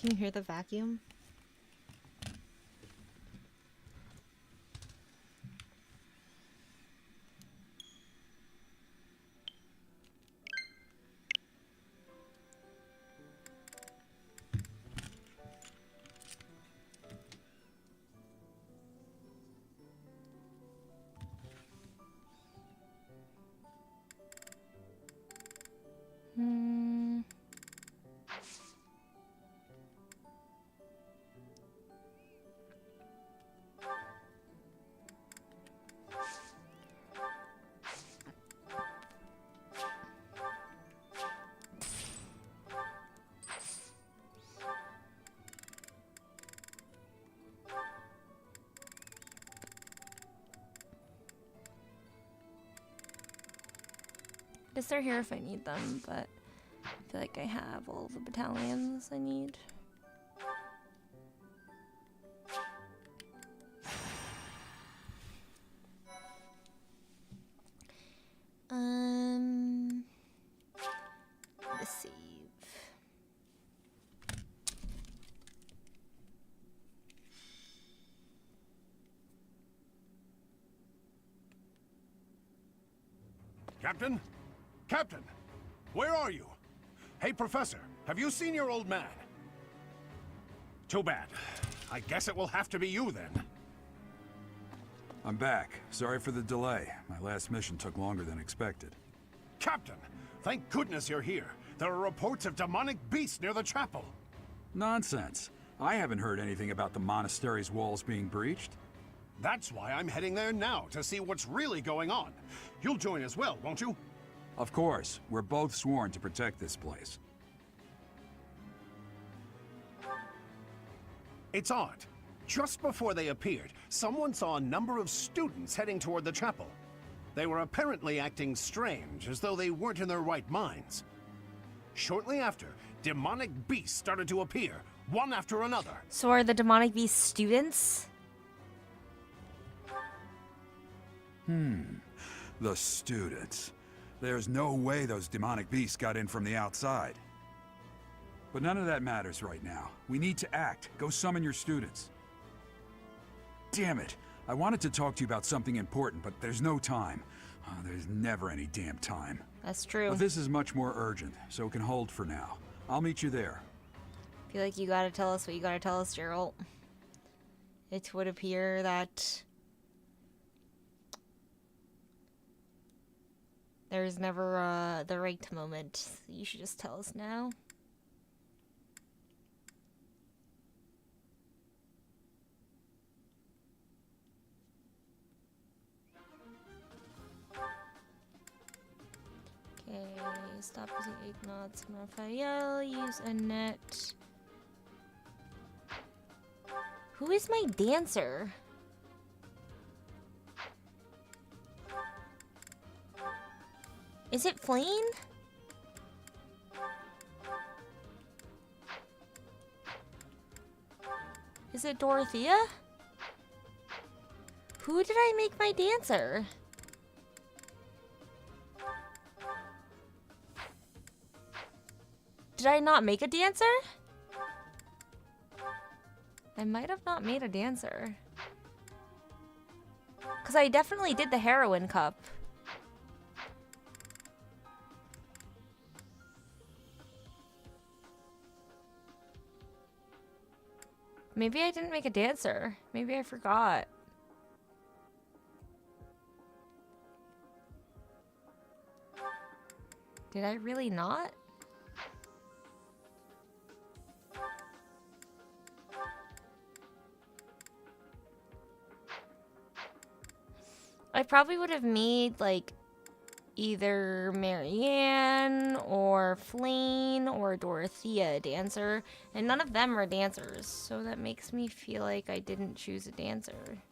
Can you hear the vacuum? I guess they're here if I need them, but I feel like I have all the battalions I need. Receive. Captain? Captain! Where are you? Hey, Professor, have you seen your old man? Too bad. I guess it will have to be you, then. I'm back. Sorry for the delay. My last mission took longer than expected. Captain! Thank goodness you're here. There are reports of demonic beasts near the chapel. Nonsense. I haven't heard anything about the monastery's walls being breached. That's why I'm heading there now, to see what's really going on. You'll join as well, won't you? Of course. We're both sworn to protect this place. It's odd. Just before they appeared, someone saw a number of students heading toward the chapel. They were apparently acting strange, as though they weren't in their right minds. Shortly after, demonic beasts started to appear, one after another. So are the demonic beast students? The students. There's no way those demonic beasts got in from the outside. But none of that matters right now. We need to act. Go summon your students. Damn it. I wanted to talk to you about something important, but there's no time. There's never any damn time. That's true. But this is much more urgent, so it can hold for now. I'll meet you there. I feel like you gotta tell us what you gotta tell us, Geralt. It would appear that there's never the right moment. You should just tell us now. Okay, stop using Ignots, Raphael, use a net. Who is my dancer? Is it Flame? Is it Dorothea? Who did I make my dancer? Did I not make a dancer? I might have not made a dancer. Because I definitely did the heroin cup. Maybe I didn't make a dancer. Maybe I forgot. Did I really not? I probably would have made, like, either Marianne or Flane or Dorothea a dancer, and none of them are dancers, so that makes me feel like I didn't choose a dancer.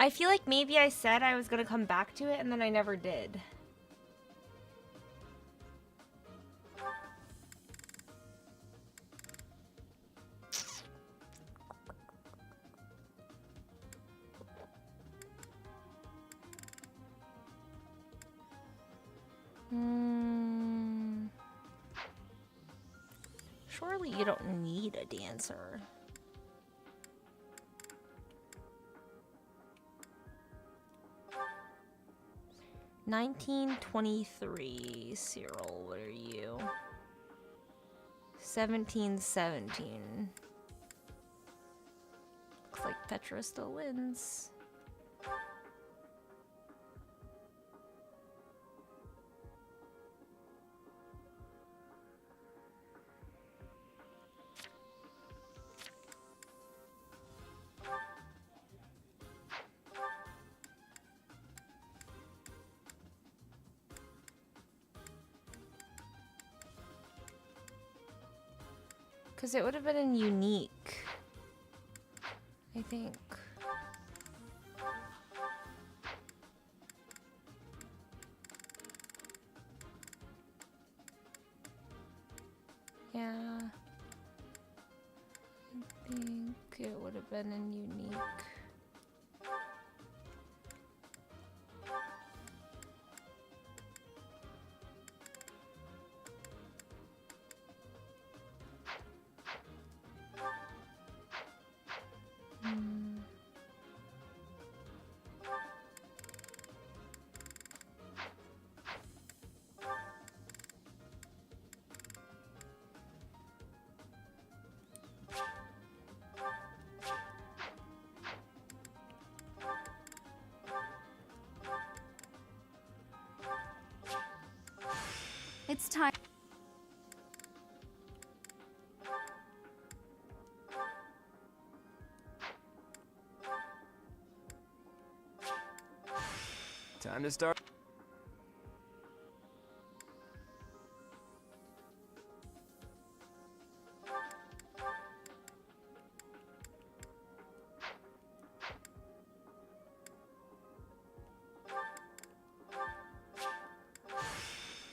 I feel like maybe I said I was gonna come back to it and then I never did. Surely you don't need a dancer. $19.23, Cyril, what are you? 17.17. Looks like Petra still wins. Because it would have been in unique, I think. Yeah. I think it would have been in unique. It's time. Time to start.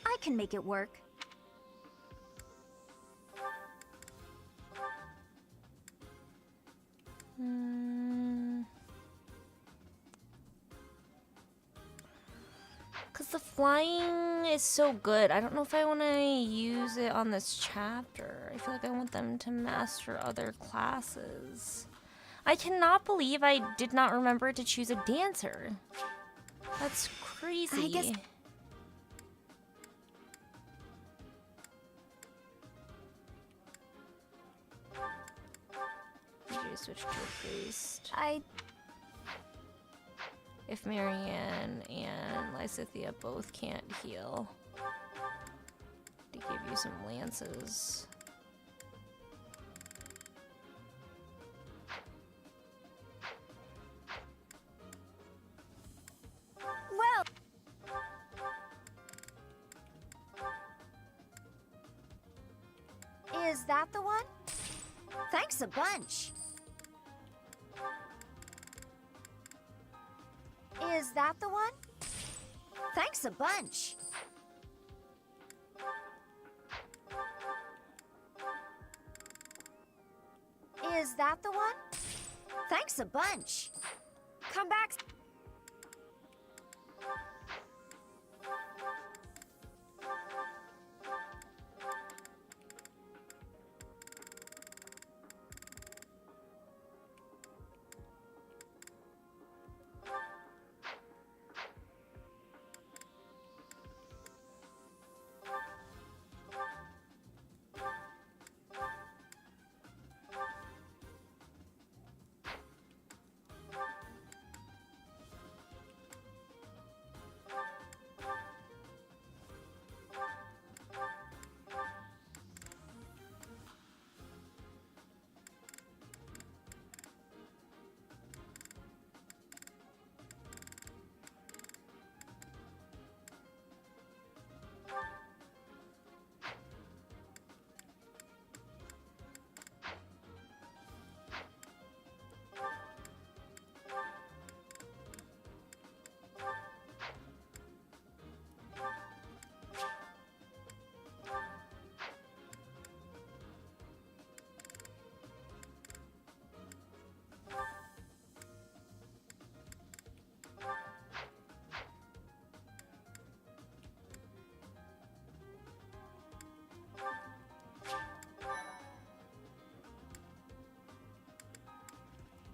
I can make it work. Because the flying is so good. I don't know if I want to use it on this chapter. I feel like I want them to master other classes. I cannot believe I did not remember to choose a dancer. That's crazy. I guess... You switch to a priest. I... If Marianne and Lysithea both can't heal, to give you some lances. Well... Is that the one? Thanks a bunch. Is that the one? Thanks a bunch. Is that the one? Thanks a bunch. Come back.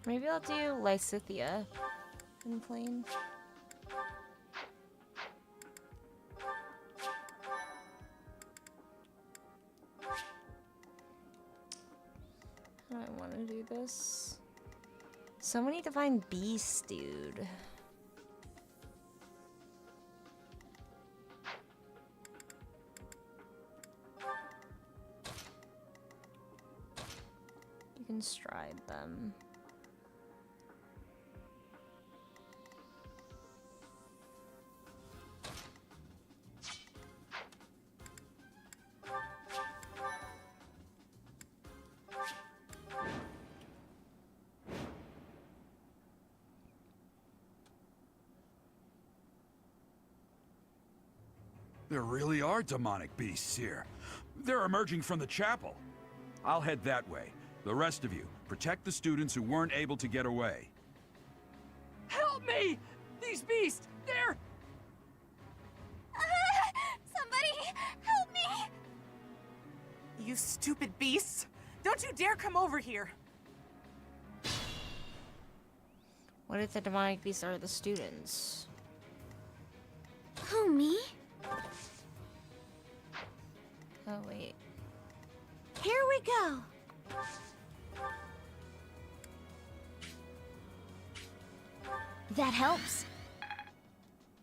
Maybe I'll do Lysithia in plain. How do I want to do this? So many divine beasts, dude. You can stride them. There really are demonic beasts here. They're emerging from the chapel. I'll head that way. The rest of you, protect the students who weren't able to get away. Help me! These beasts, they're... Somebody, help me! You stupid beasts! Don't you dare come over here! What if the demonic beasts are the students? Who, me? Oh, wait. Here we go. That helps.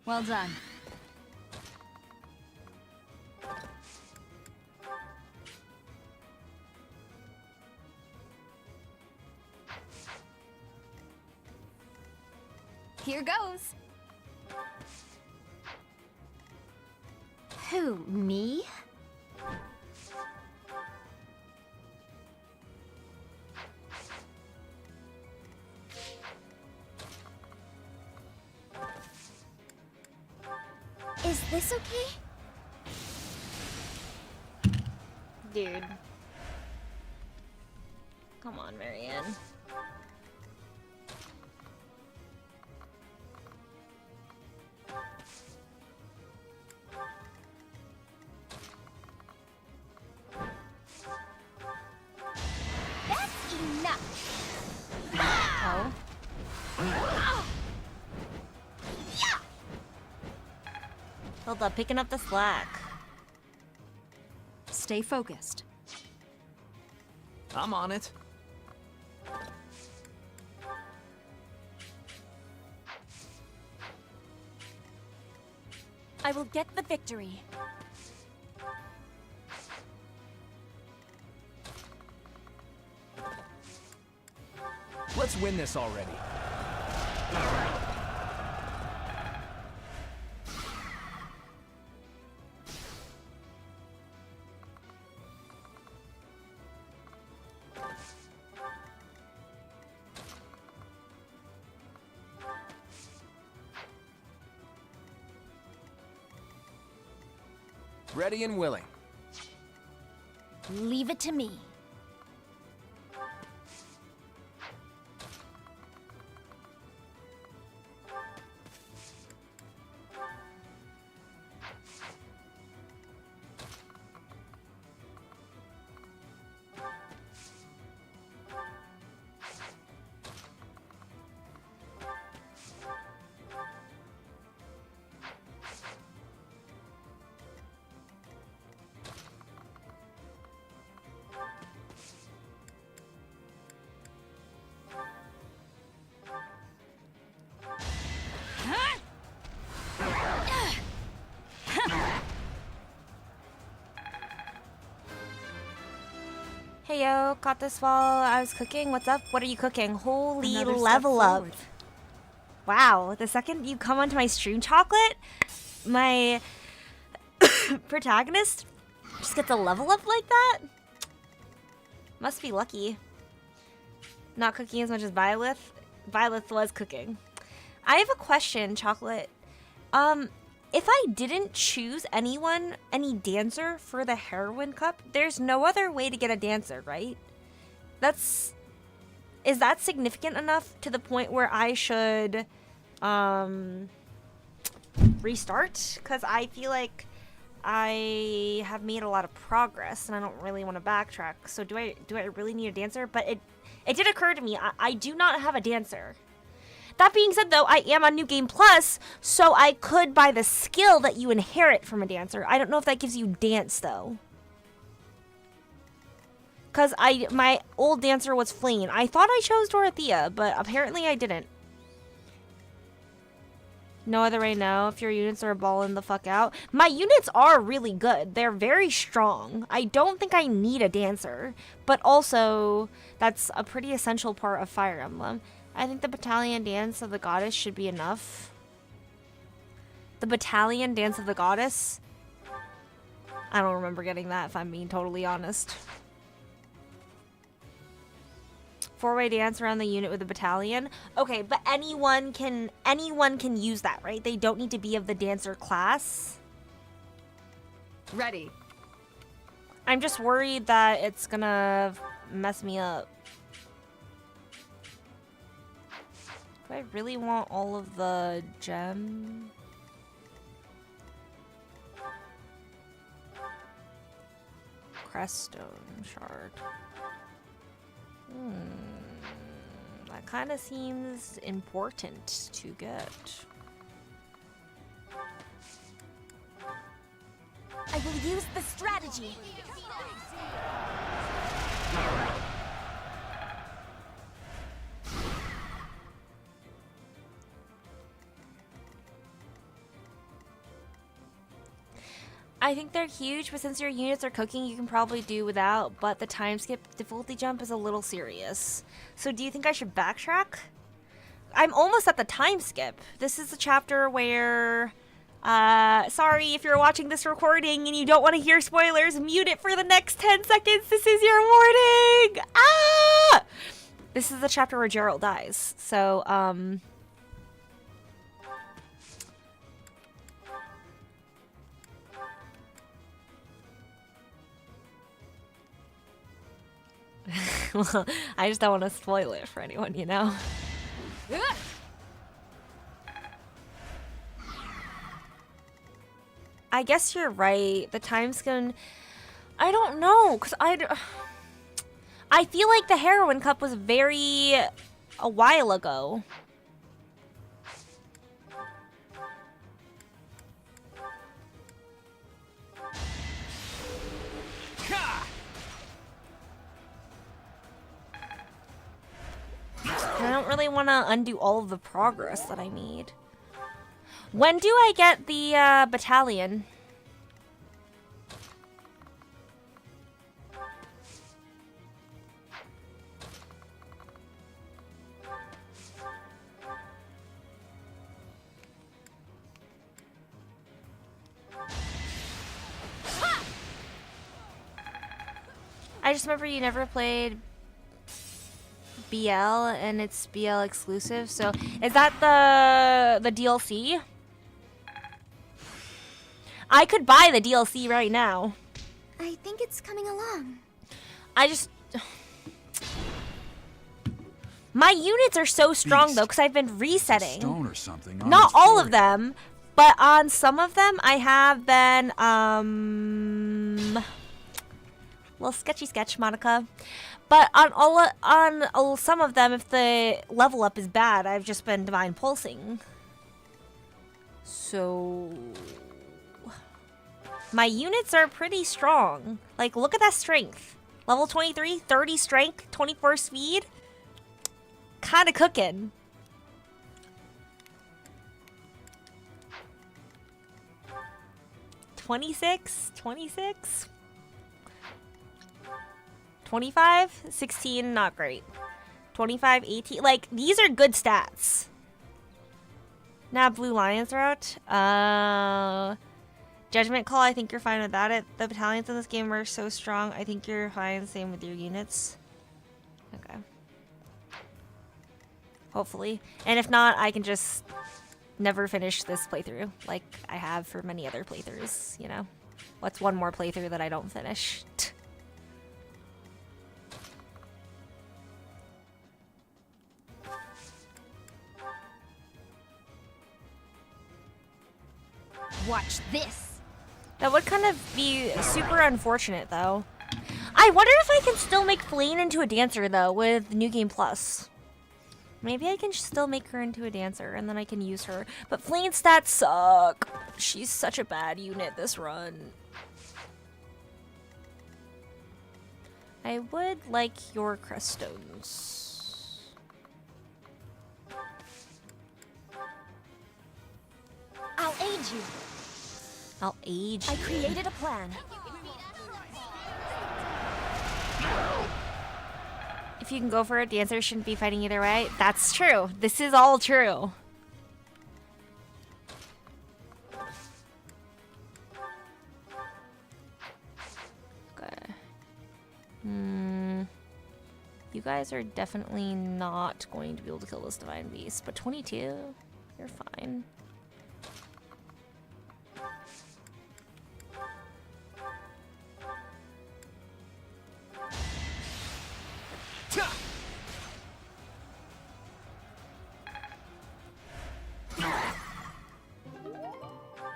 Well done. Here goes. Who, me? Is this okay? Dude. Come on, Marianne. That's enough. Oh. Hold up, picking up the slack. Stay focused. I'm on it. I will get the victory. Let's win this already. Ready and willing. Leave it to me. Hey yo, caught this while I was cooking. What's up? What are you cooking? Holy Another step level up. forward. Wow, the second you come onto my stream, Chocolate, my protagonist just gets a level up like that? Must be lucky. Not cooking as much as Violet. Violet was cooking. I have a question, Chocolate. If I didn't choose any dancer for the Heroine Cup, there's no other way to get a dancer, right? Is that significant enough to the point where I should restart? Because I feel like I have made a lot of progress and I don't really want to backtrack. So do I really need a dancer? But It did occur to me, I do not have a dancer. That being said, though, I am on New Game Plus, so I could buy the skill that you inherit from a dancer. I don't know if that gives you dance, though. Because my old dancer was Fleen. I thought I chose Dorothea, but apparently I didn't. No other way, no. If your units are balling the fuck out. My units are really good. They're very strong. I don't think I need a dancer. But also, that's a pretty essential part of Fire Emblem. I think the battalion dance of the goddess should be enough. The battalion dance of the goddess? I don't remember getting that, if I'm being totally honest. 4-way dance around the unit with a battalion. Okay, but anyone can use that, right? They don't need to be of the dancer class. Ready. I'm just worried that it's gonna mess me up. Do I really want all of the gem? Creststone shard. That kind of seems important to get. I will use the strategy. I think they're huge, but since your units are cooking, you can probably do without, but the time skip difficulty jump is a little serious. So do you think I should backtrack? I'm almost at the time skip. This is the chapter where, sorry if you're watching this recording and you don't want to hear spoilers, mute it for the next 10 seconds. This is your warning! Ah! This is the chapter where Gerald dies. So, well, I just don't want to spoil it for anyone, you know? I guess you're right. The time skin... I don't know, because I feel like the Heroine Cup was a while ago. I don't really want to undo all of the progress that I made. When do I get the battalion? I just remember you never played BL and it's BL exclusive. So is that the DLC? I could buy the DLC right now. I think it's coming along. My units are so strong though, because I've been resetting. Stone or something. Not all of them, but on some of them I have been little sketchy sketch, Monica. But on some of them, if the level up is bad, I've just been divine pulsing. So my units are pretty strong. Like, look at that strength. Level 23, 30 strength, 24 speed. Kinda cooking. $26, 26, 25, 16, not great. 25, 18, like, these are good stats. Now Blue Lions are out. Judgment Call, I think you're fine with that. The battalions in this game are so strong. I think you're fine, same with your units. Okay. Hopefully. And if not, I can just never finish this playthrough, like I have for many other playthroughs, you know? What's one more playthrough that I don't finish? Watch this. That would kind of be super unfortunate, though. I wonder if I can still make Flane into a dancer, though, with New Game Plus. Maybe I can still make her into a dancer, and then I can use her. But Flane's stats suck. She's such a bad unit this run. I would like your crest stones. I'll aid you. I'll age I you. created a plan. If you can go for it, dancers shouldn't be fighting either way. That's true. This is all true. Okay. You guys are definitely not going to be able to kill this Divine Beast, but 22, you're fine.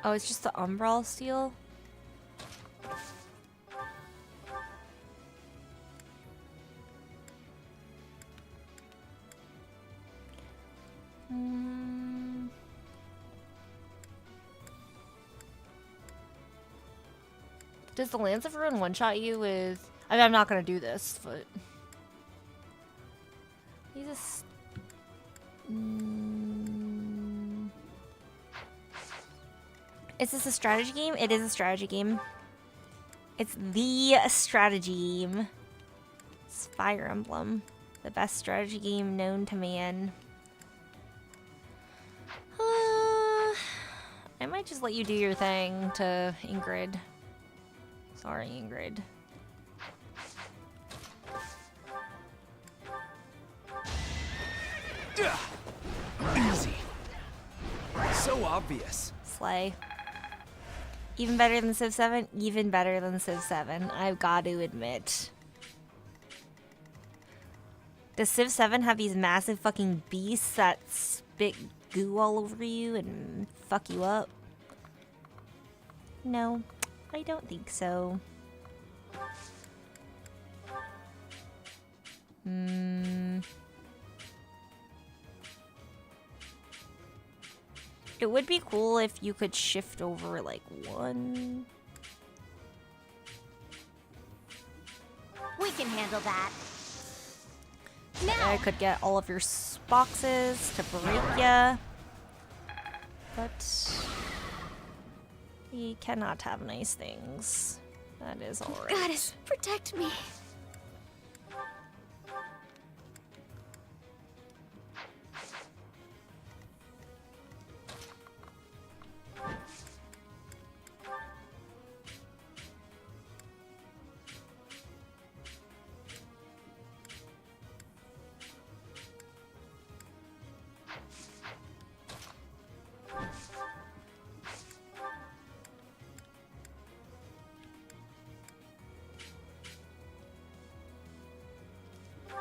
Oh, it's just the Umbral Steel? Does the Lance of Ruin one-shot you with... I mean, I'm not gonna do this, but... He's just... Is this a strategy game? It is a strategy game. It's the strategy game. It's Fire Emblem. The best strategy game known to man. I might just let you do your thing to Ingrid. Sorry, Ingrid. Easy. So obvious. Slay. Even better than Civ 7? Even better than Civ 7, I've got to admit. Does Civ 7 have these massive fucking beasts that spit goo all over you and fuck you up? No, I don't think so. It would be cool if you could shift over like one. We can handle that. I could get all of your boxes to break ya. But we cannot have nice things. That is alright. Goddess, protect me.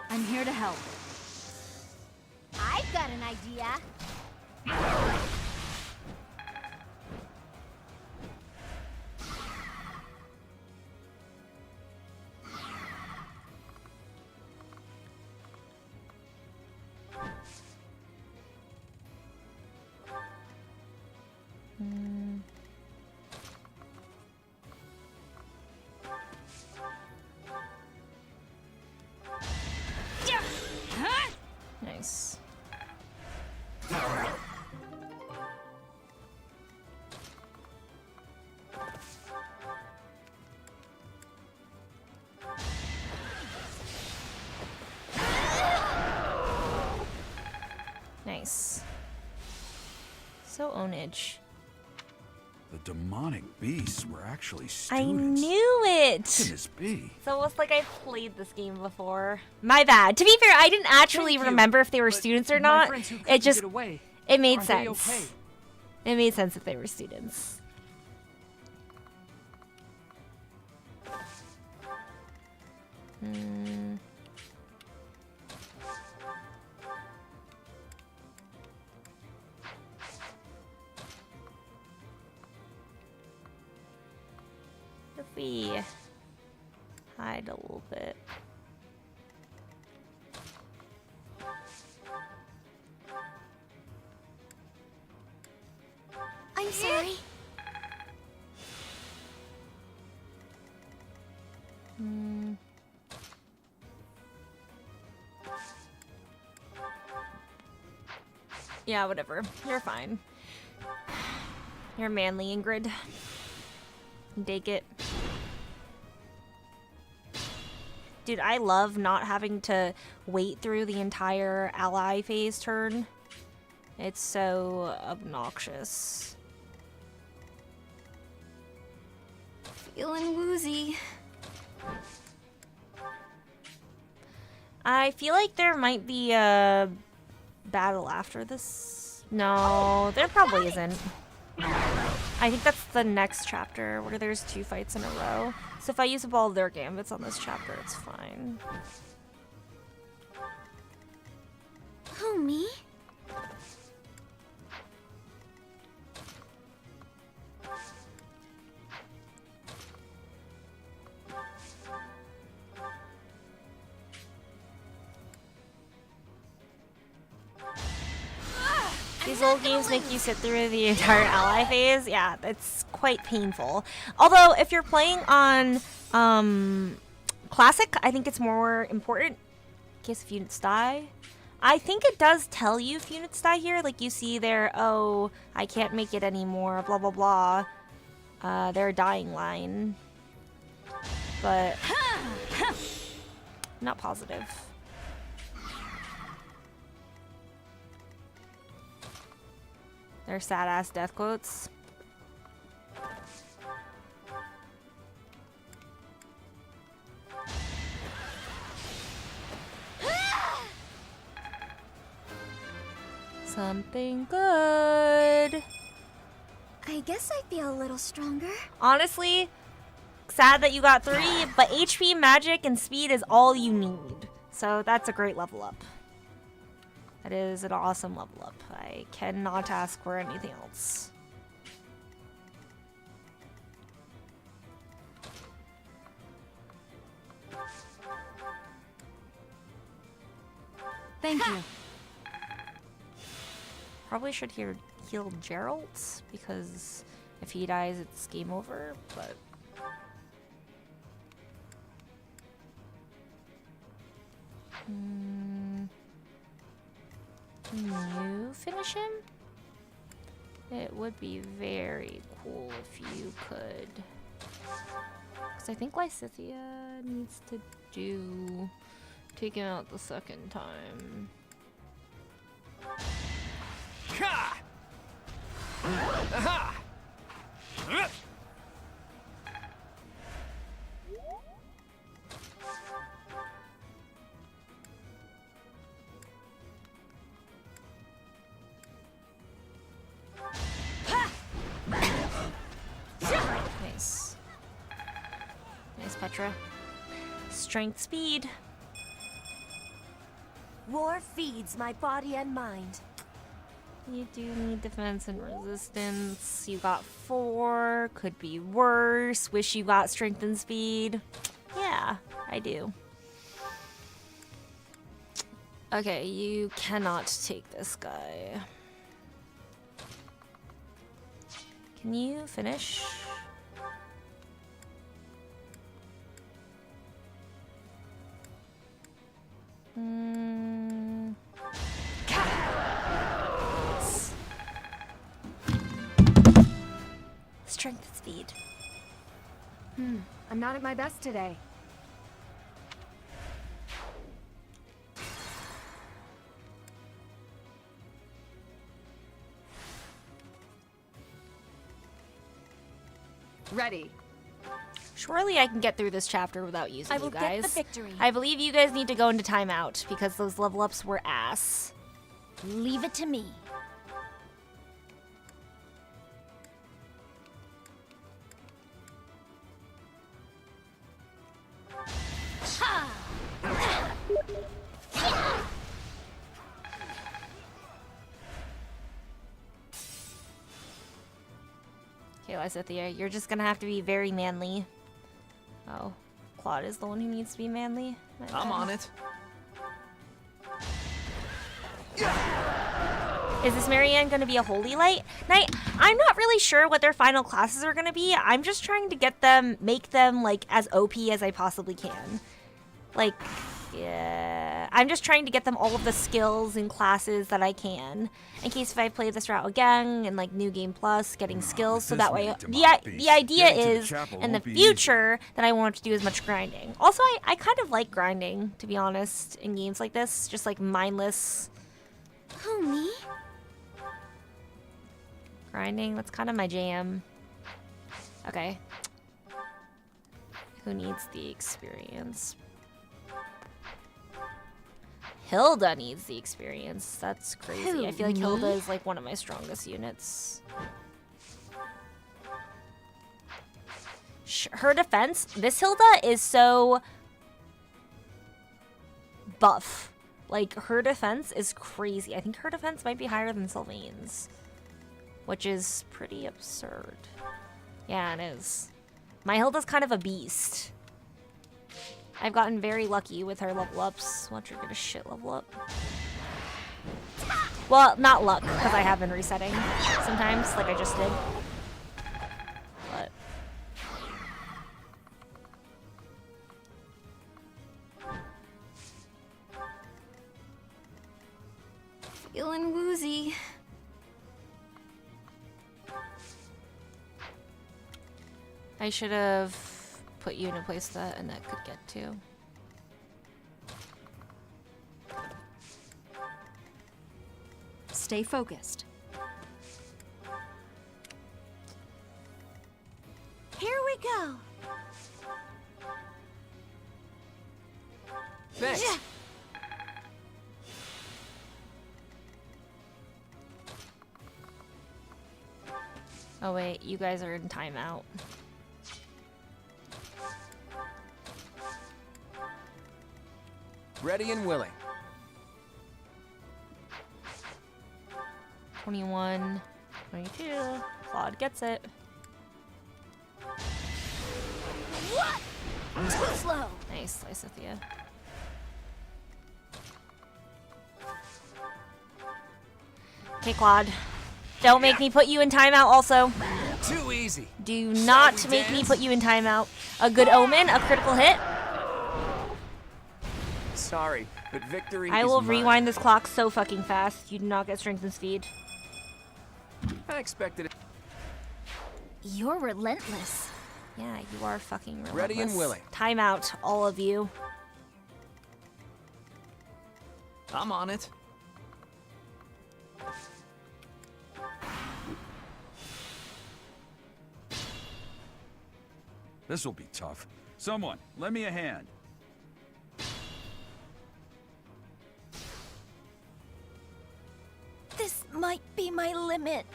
I'm here to help. I've got an idea. Nice. Nice. So ownage. The demonic beasts were actually students. I knew it! What can this be? It's almost like I've played this game before. My bad. To be fair, I didn't actually Thank you, remember if they were but students or my not. friends who It couldn't just, get away, it made are they sense. okay? It made sense if they were students. If we hide a little bit. I'm sorry. Yeah, whatever. You're fine. You're manly, Ingrid. Take it. Dude, I love not having to wait through the entire ally phase turn. It's so obnoxious. Feeling woozy. I feel like there might be a battle after this. No, there probably isn't. I think that's the next chapter where there's 2 fights in a row. So if I use up all of their gambits on this chapter, it's fine. Who, me? These old games make you sit through the entire ally phase. Yeah, it's quite painful. Although, if you're playing on Classic, I think it's more important in case if units die. I think it does tell you if units die here. Like, you see there, oh, I can't make it anymore, blah, blah, blah. Their dying line. But, not positive. They're sad-ass death quotes. Something good. I guess I feel a little stronger. Honestly, sad that you got 3, but HP, magic, and speed is all you need. So that's a great level up. That is an awesome level up. I cannot ask for anything else. Thank you. Probably should heal Gerald, because if he dies, it's game over, but... Can you finish him? It would be very cool if you could. Because I think Lysithea needs to take him out the second time. Ha! Aha! Nice. Nice, Petra. Strength, speed. War feeds my body and mind. You do need defense and resistance. You got 4. Could be worse. Wish you got strength and speed. Yeah, I do. Okay, you cannot take this guy. Can you finish? Strength and speed. I'm not at my best today. Ready. Surely I can get through this chapter without using I will you guys. get the victory. I believe you guys need to go into timeout because those level ups were ass. Leave it to me. Okay, Lysithea, you're just gonna have to be very manly. Oh, Claude is the one who needs to be manly. My I'm bad. on it. Is this Marianne going to be a holy light knight? I'm not really sure what their final classes are going to be. I'm just trying to get them, make them like as OP as I possibly can. Like, yeah, I'm just trying to get them all of the skills and classes that I can. In case if I play this route again and like New Game Plus, getting skills, so this that way, many demonic beasts, the idea getting to the is chapel in the won't be easy. future that I won't have to do as much grinding. Also, I kind of like grinding, to be honest, in games like this, just like mindless Who, me? grinding. That's kind of my jam. Okay. Who needs the experience? Hilda needs the experience. That's crazy. Who, I feel like Hilda me? is like one of my strongest units. Her defense, this Hilda is so buff. Like, her defense is crazy. I think her defense might be higher than Sylvain's, which is pretty absurd. Yeah, it is. My Hilda's kind of a beast. I've gotten very lucky with her level ups. Watch her get a shit level up. Well, not luck, because I have been resetting sometimes, like I just did. But Feeling woozy. I should have put you in a place that Annette could get to. Stay focused. Here we go. Thanks. Oh wait, you guys are in timeout. Ready and willing. 21, 22. Claude gets it. What? Too slow. Nice, Lysithia. Okay, Claude. Don't make me put you in timeout also. Too easy. Do not we make me dance? put you in timeout. A good omen, a critical hit. Sorry, but victory I is will mine. rewind this clock so fucking fast. You do not get strength and speed. I expected it. You're relentless. Yeah, you are fucking relentless. Ready and willing. Timeout, all of you. I'm on it. This'll be tough. Someone, lend me a hand. This might be my limit.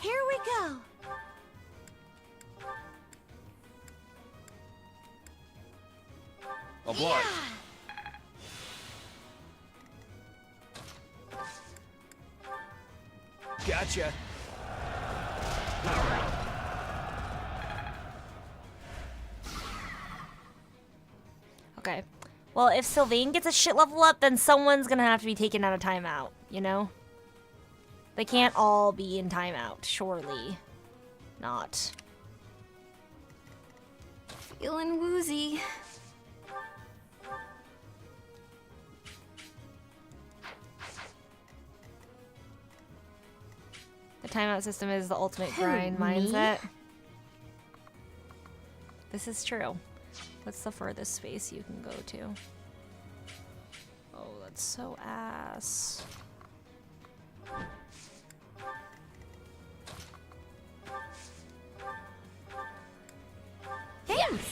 Here we go. Oblige. Gotcha. Okay. Well, if Sylvain gets a shit level up, then someone's gonna have to be taken out of timeout, you know? They can't all be in timeout, surely. Not. Feeling woozy. The timeout system is the ultimate Who, grind me? mindset. This is true. What's the furthest space you can go to? Oh, that's so ass. Thanks.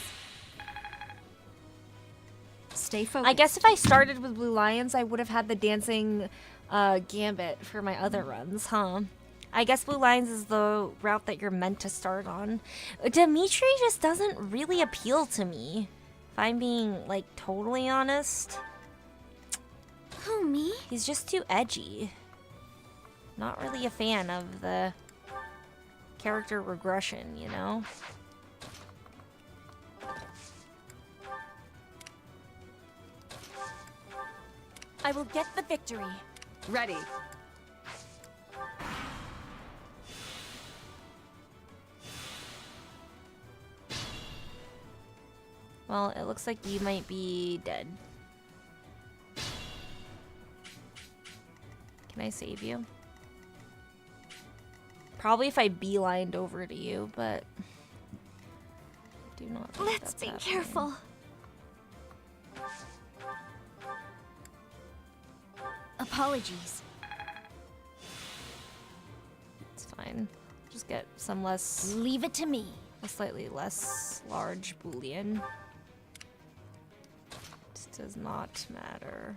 Stay focused. I guess if I started with Blue Lions, I would have had the dancing gambit for my other runs, huh? I guess Blue Lions is the route that you're meant to start on. Dimitri just doesn't really appeal to me, if I'm being, like, totally honest. Who, me? He's just too edgy. Not really a fan of the character regression, you know? I will get the victory. Ready. Well, it looks like you might be dead. Can I save you? Probably if I beelined over to you, but I do not think Let's that's be happening. careful. Apologies. It's fine. Just get some less, Leave it to me. a slightly less large boolean. This does not matter.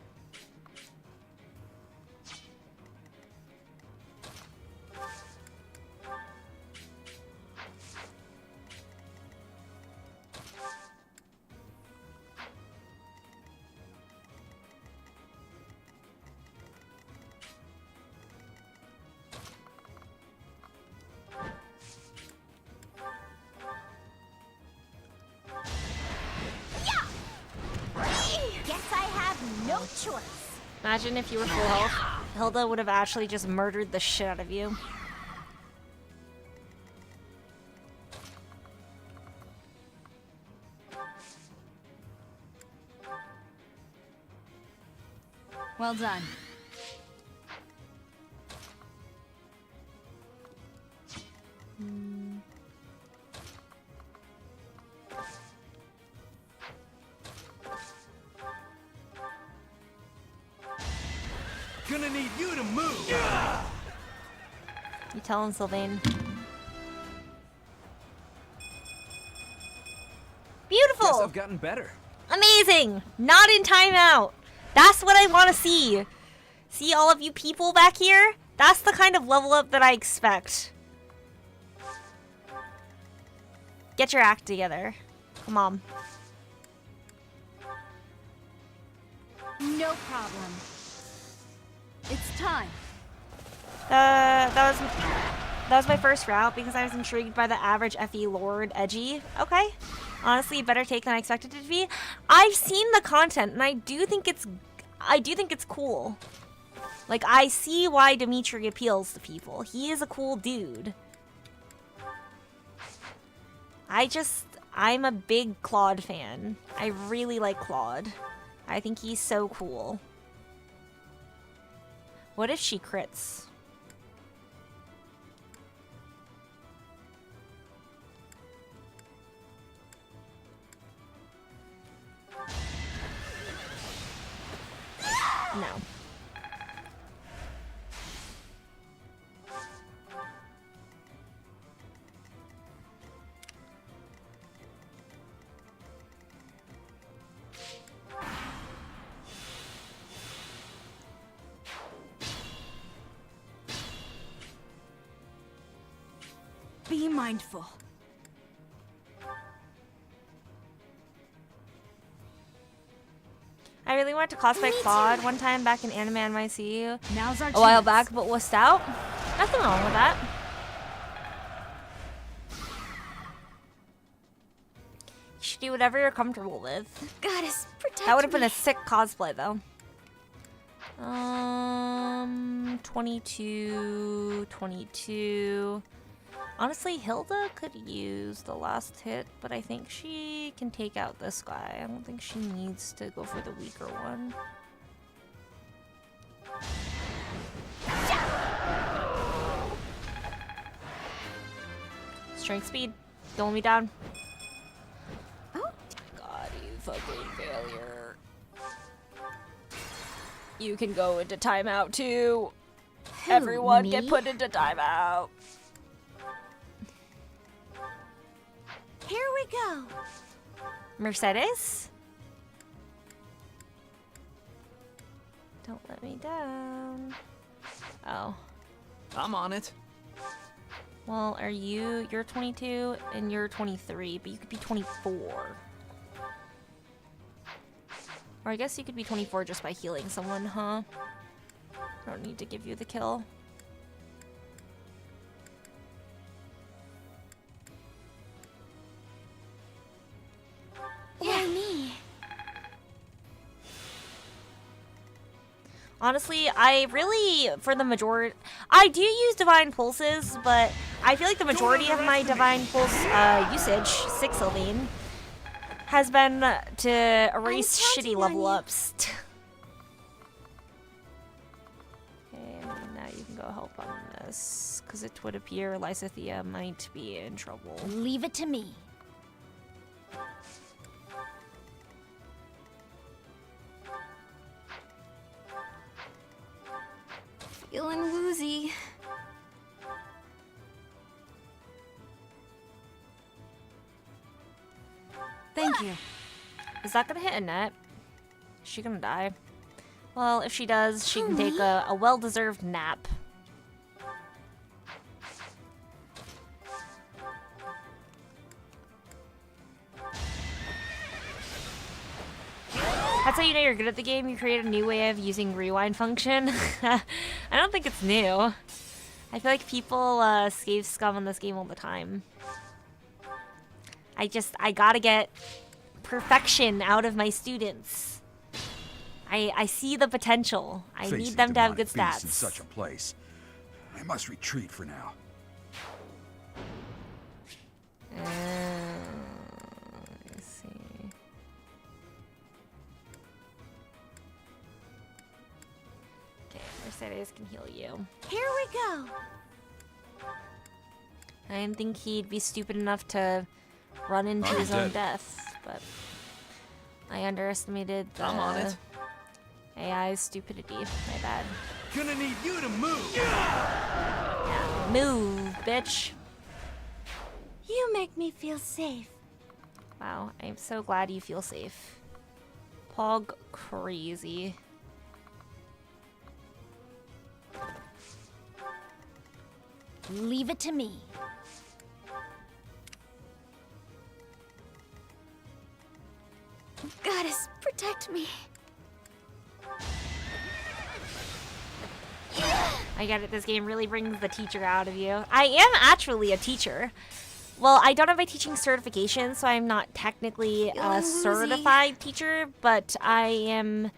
Guess I have no choice. Imagine if you were full health. Hilda would have actually just murdered the shit out of you. Well done. Gonna need you to move. You tell him, Sylvain. Beautiful! Guess I've gotten better. Amazing! Not in timeout. That's what I want to see. See all of you people back here? That's the kind of level up that I expect. Get your act together. Come on. No problem. It's time. That was my first route because I was intrigued by the average FE Lord edgy. Okay. Honestly, a better take than I expected it to be. I've seen the content and I do think it's cool. Like, I see why Dimitri appeals to people. He is a cool dude. I'm a big Claude fan. I really like Claude. I think he's so cool. What if she crits? No. Be mindful. I really wanted to cosplay Me Claude too. one time back in Anime NYC Now's our a while chance. back, but wussed out. Nothing wrong with that. You should do whatever you're comfortable with. Goddess, protect That would have been me. a sick cosplay, though. 22. Honestly, Hilda could use the last hit, but I think she can take out this guy. I don't think she needs to go for the weaker one. Strength speed. Don't let me down. Oh. God, you fucking failure. You can go into timeout too. Who, Everyone get me? put into timeout. Here we go. Mercedes? Don't let me down. Oh. I'm on it. Well, you're 22 and you're 23, but you could be 24. Or I guess you could be 24 just by healing someone, huh? Don't need to give you the kill. Why me? Honestly, I really, for the majority, I do use Divine Pulses, but I feel like the majority of my Divine Pulse usage, 6 Sylvain, has been to erase shitty level ups. Okay, now you can go help on this, because it would appear Lysithea might be in trouble. Leave it to me. Feeling woozy. Thank you. Is that gonna hit Annette? Is she gonna die? Well, if she does, she can take a well-deserved nap. That's how you know you're good at the game. You create a new way of using rewind function. I don't think it's new. I feel like people scave scum on this game all the time. I gotta get perfection out of my students. I see the potential. I need Facing them to have good demonic beasts stats. in such a place. I must retreat for now. Let's see. Okay, Mercedes can heal you. Here we go. I didn't think he'd be stupid enough to run into I'm his own dead. death, but I underestimated the I'm on it. AI's stupidity. My bad. Gonna need you to move. Move, bitch. You make me feel safe. Wow, I'm so glad you feel safe. Pog crazy. Leave it to me. Goddess, protect me. I get it, this game really brings the teacher out of you. I am actually a teacher. Well, I don't have my teaching certification, so I'm not technically a Feeling woozy. certified teacher, but I am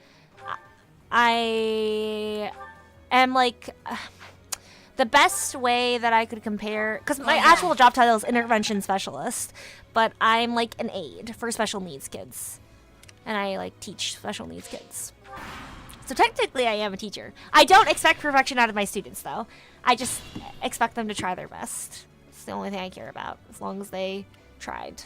like the best way that I could compare, because my actual job title is intervention specialist, but I'm like an aide for special needs kids, and I like teach special needs kids. So technically I am a teacher. I don't expect perfection out of my students though. I just expect them to try their best. It's the only thing I care about, as long as they tried.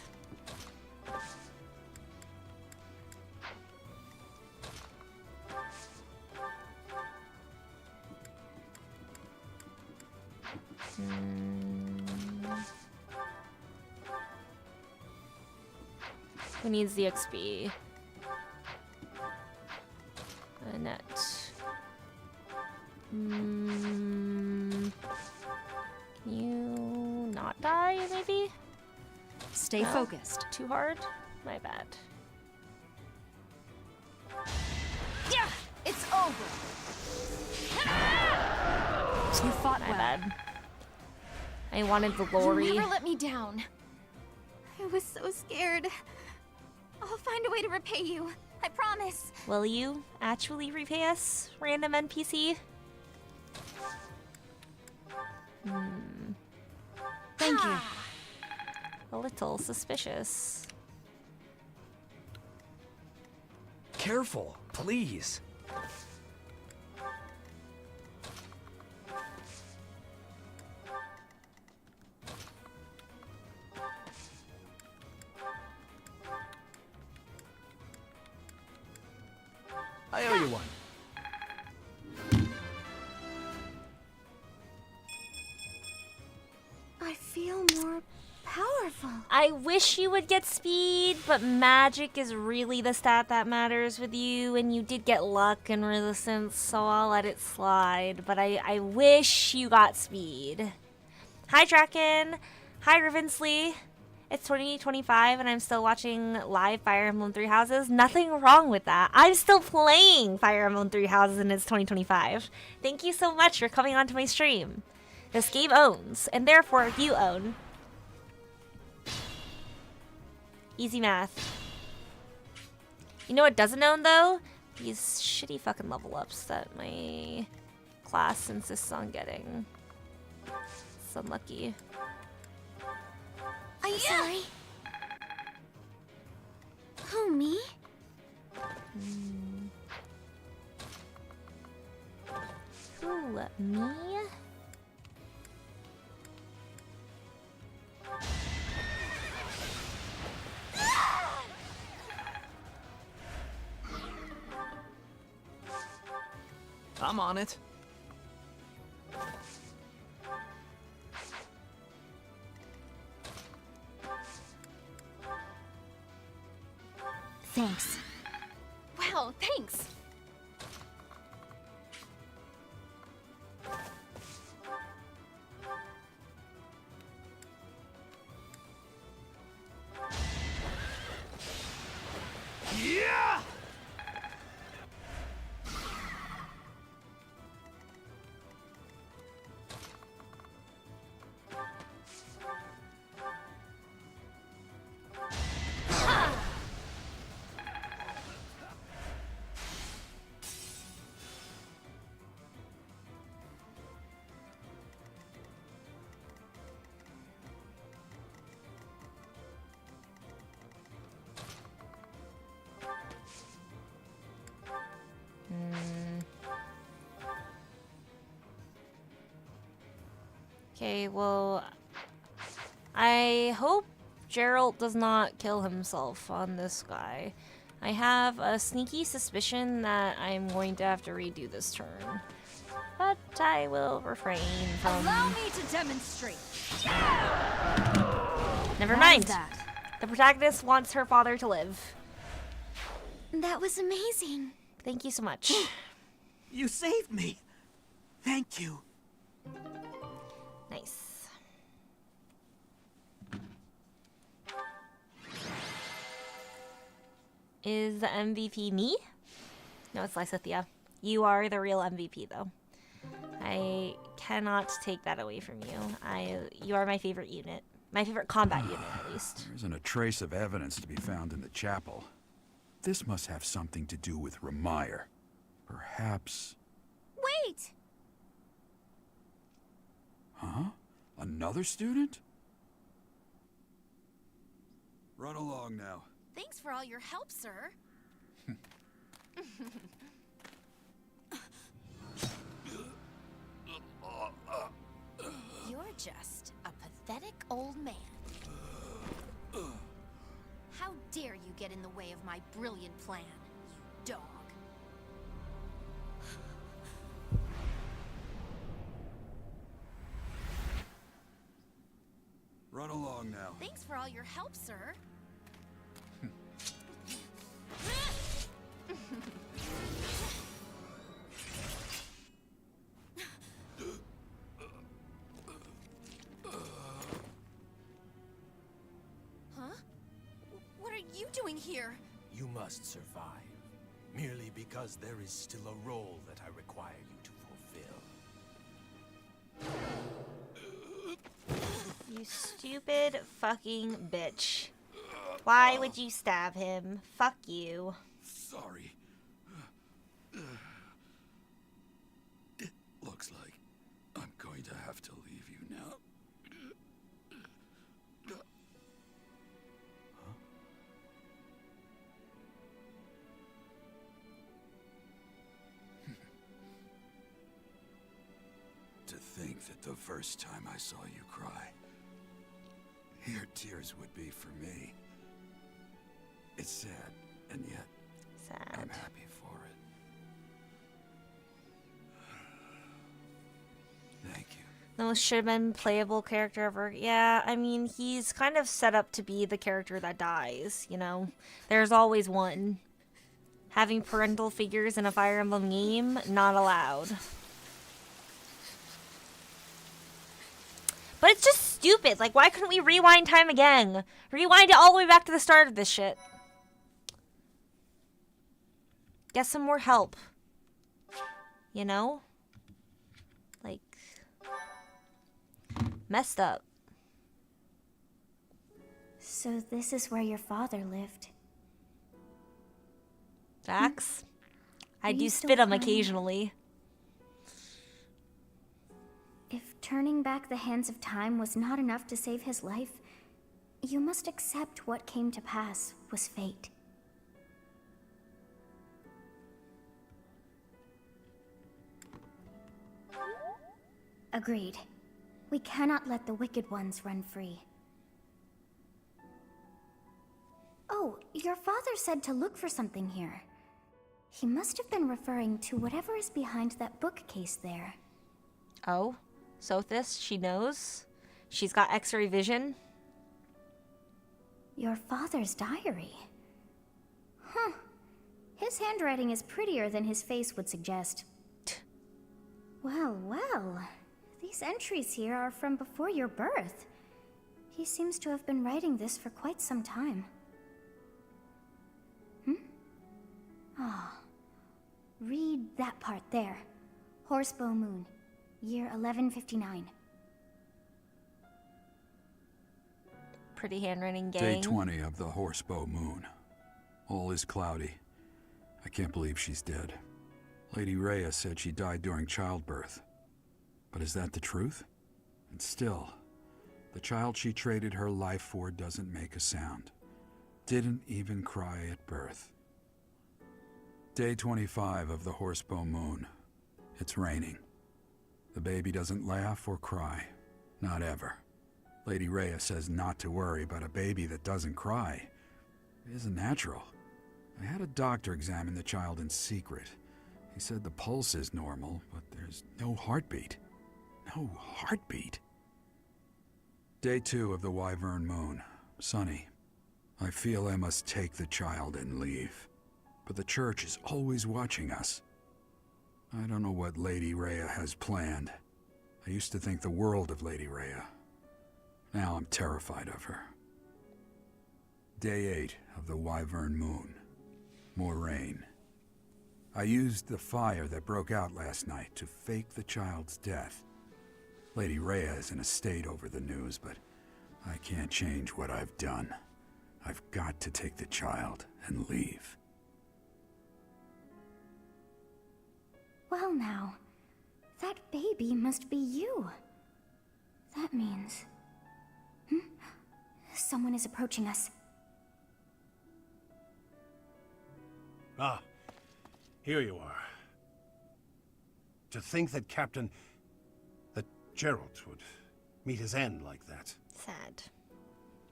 Who needs the XP? Annette. Can you not die, maybe? Stay No? focused. Too hard? My bad. Yeah, it's over. You fought My well. bad. I wanted the You glory. never let me down. I was so scared. I'll find a way to repay you. I promise. Will you actually repay us, random NPC? Thank you. A little suspicious. Careful, please. I owe you one. I feel more powerful. I wish you would get speed, but magic is really the stat that matters with you, and you did get luck and resistance, so I'll let it slide. But I wish you got speed. Hi, Draken. Hi, Rivensley. It's 2025 and I'm still watching live Fire Emblem Three Houses. Nothing wrong with that. I'm still playing Fire Emblem Three Houses and it's 2025. Thank you so much for coming onto my stream. This game owns, and therefore you own. Easy math. You know what doesn't own, though? These shitty fucking level ups that my class insists on getting. It's unlucky. I'm sorry. Who, me? Who, me? I'm on it. Thanks. Wow, thanks. Yeah! Okay, well, I hope Gerald does not kill himself on this guy. I have a sneaky suspicion that I'm going to have to redo this turn. But I will refrain from... Allow me to demonstrate. Never What mind. is that? The protagonist wants her father to live. That was amazing. Thank you so much. You saved me. Thank you. Nice. Is the MVP me? No, it's Lysithia. You are the real MVP, though. I cannot take that away from you. You are my favorite unit. My favorite combat unit, at least. There isn't a trace of evidence to be found in the chapel. This must have something to do with Remire. Perhaps... Wait! Huh? Another student? Run along now. Thanks for all your help, sir. You're just a pathetic old man. How dare you get in the way of my brilliant plan, you dog. Run along now. Thanks for all your help, sir. Huh? What are you doing here? You must survive. Merely because there is still a role that I require you to fulfill. You stupid fucking bitch. Why would you stab him? Fuck you. Sorry. It looks like I'm going to have to leave you now. To think that the first time I saw you cry, your tears would be for me. It's sad, and yet I'm Sad. happy for it. Thank you. The most should have been playable character ever. Yeah, I mean, he's kind of set up to be the character that dies, you know? There's always one. Having parental figures in a Fire Emblem game, not allowed. But it's just stupid. Like, why couldn't we rewind time again? Rewind it all the way back to the start of this shit. Get some more help. You know? Like, messed up. So this is where your father lived. Facts. I Are do you still spit him crying? occasionally. If turning back the hands of time was not enough to save his life, you must accept what came to pass was fate. Agreed. We cannot let the wicked ones run free. Oh, your father said to look for something here. He must have been referring to whatever is behind that bookcase there. Oh, Sothis, she knows. She's got X-ray vision. Your father's diary. Huh. His handwriting is prettier than his face would suggest. Well, well. These entries here are from before your birth. He seems to have been writing this for quite some time. Read that part there. Horsebow Moon, year 1159. Pretty handwriting, gang. Day 20 of the Horsebow Moon. All is cloudy. I can't believe she's dead. Lady Rhea said she died during childbirth. But is that the truth? And still, the child she traded her life for doesn't make a sound. Didn't even cry at birth. Day 25 of the Horsebow Moon. It's raining. The baby doesn't laugh or cry. Not ever. Lady Rhea says not to worry, but a baby that doesn't cry isn't natural. I had a doctor examine the child in secret. He said the pulse is normal, but there's no heartbeat. No heartbeat. Day 2 of the Wyvern Moon. Sunny. I feel I must take the child and leave. But the church is always watching us. I don't know what Lady Rhea has planned. I used to think the world of Lady Rhea. Now I'm terrified of her. Day 8 of the Wyvern Moon. More rain. I used the fire that broke out last night to fake the child's death. Lady Rhea is in a state over the news, but I can't change what I've done. I've got to take the child and leave. Well now, that baby must be you. That means... Someone is approaching us. Ah, here you are. To think that that Gerald would meet his end like that. Sad.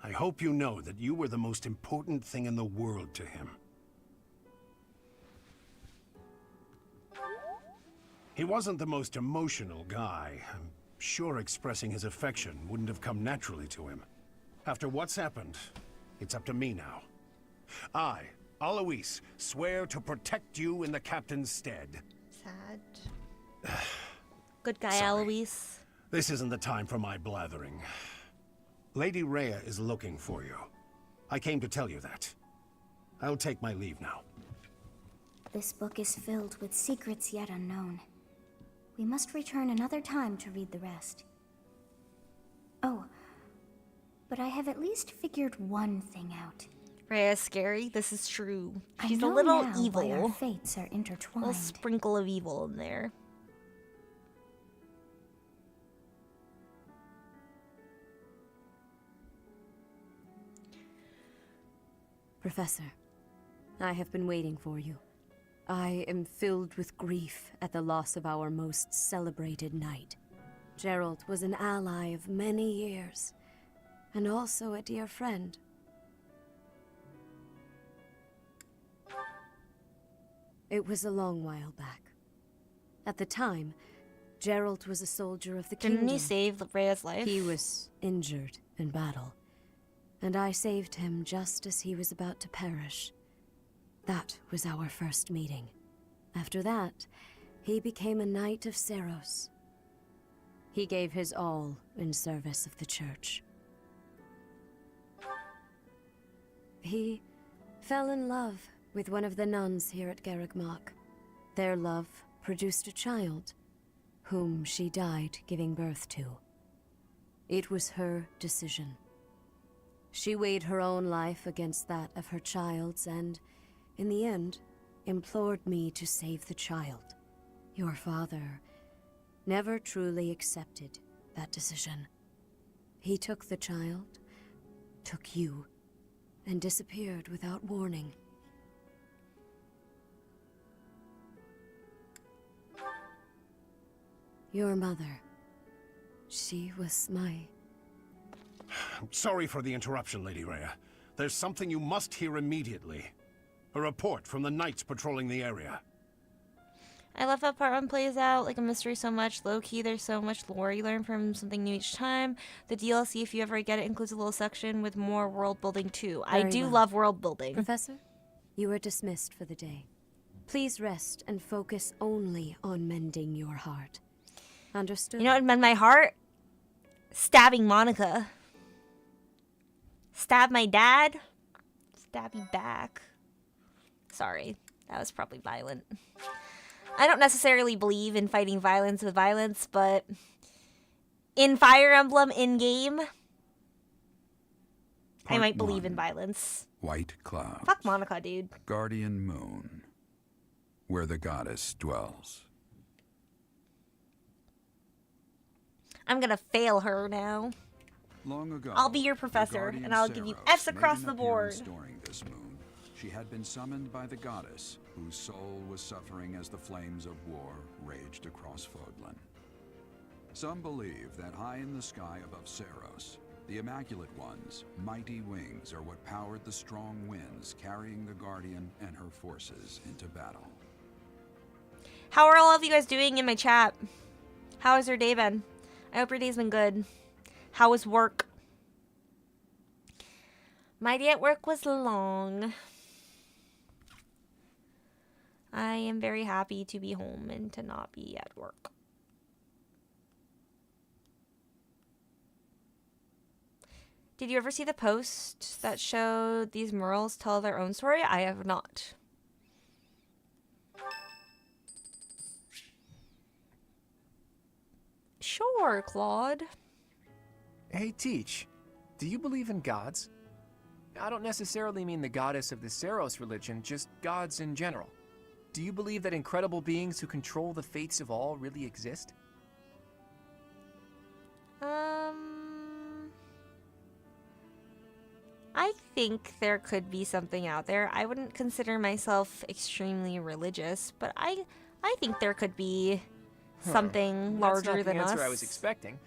I hope you know that you were the most important thing in the world to him. He wasn't the most emotional guy. I'm sure expressing his affection wouldn't have come naturally to him. After what's happened, it's up to me now. I, Alois, swear to protect you in the captain's stead. Sad. Good guy, Sorry. Eloise. This isn't the time for my blathering. Lady Rhea is looking for you. I came to tell you that. I'll take my leave now. This book is filled with secrets yet unknown. We must return another time to read the rest. Oh, but I have at least figured one thing out. Rhea's scary. This is true. I She's a know little now evil. why our fates are A intertwined. little sprinkle of evil in there. Professor, I have been waiting for you. I am filled with grief at the loss of our most celebrated knight. Gerald was an ally of many years, and also a dear friend. It was a long while back. At the time, Gerald was a soldier of the kingdom. Didn't he save Rhea's life? He was injured in battle, and I saved him just as he was about to perish. That was our first meeting. After that, he became a knight of Seros. He gave his all in service of the church. He fell in love with one of the nuns here at Garrigmach. Their love produced a child, whom she died giving birth to. It was her decision. She weighed her own life against that of her child's and, in the end, implored me to save the child. Your father never truly accepted that decision. He took the child, took you, and disappeared without warning. Your mother, she was my... Sorry for the interruption, Lady Rhea. There's something you must hear immediately. A report from the knights patrolling the area. I love how part 1 plays out like a mystery so much. Low-key, there's so much lore you learn from something new each time. The DLC, if you ever get it, includes a little section with more world building too. I Very do well. love world building. Professor, you are dismissed for the day. Please rest and focus only on mending your heart. Understood? You know what would mend my heart? Stabbing Monica. Stab my dad. Stab you back. Sorry, that was probably violent. I don't necessarily believe in fighting violence with violence, but in Fire Emblem in-game, I Part might believe in 1. violence. White clouds. Fuck Monica, dude. Guardian moon. Where the goddess dwells. I'm gonna fail her now. Long ago, I'll be your the professor, guardian and I'll give you Saros F's made across an the board. appearance During this moon, she had been summoned by the goddess, whose soul was suffering as the flames of war raged across Fodlan. Some believe that high in the sky above Saros, the Immaculate One's mighty wings are what powered the strong winds carrying the Guardian and her forces into battle. How are all of you guys doing in my chat? How has your day been? I hope your day's been good. How was work? My day at work was long. I am very happy to be home and to not be at work. Did you ever see the post that showed these murals tell their own story? I have not. Sure, Claude. Hey, Teach, do you believe in gods? I don't necessarily mean the goddess of the Saros religion, just gods in general. Do you believe that incredible beings who control the fates of all really exist? I think there could be something out there. I wouldn't consider myself extremely religious, but I think there could be something larger That's not than the answer us. I was expecting.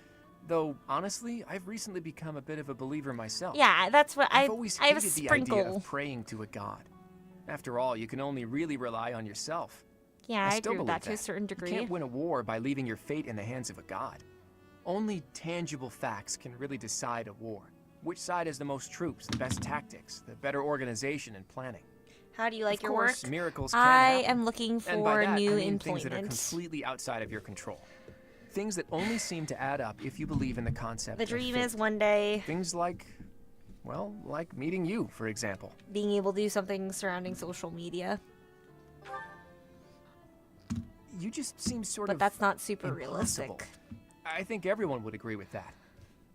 Though, honestly, I've recently become a bit of a believer myself. Yeah, that's what I've always I have a hated the sprinkle. idea of praying to a god. After all, you can only really rely on yourself. Yeah, I still agree with believe that to a certain degree. You can't win a war by leaving your fate in the hands of a god. Only tangible facts can really decide a war. Which side has the most troops, the best tactics, the better organization and planning? How do you like Of your course, work? miracles can I happen. am looking And by for that, new I mean things that are employment. completely outside of your control. Things that only seem to add up if you believe in the concept The of dream fate. is one day Things like, well, like meeting you, for example. being able to do something surrounding social media, You just seem sort but of that's not super impossible. realistic. I think everyone would agree with that.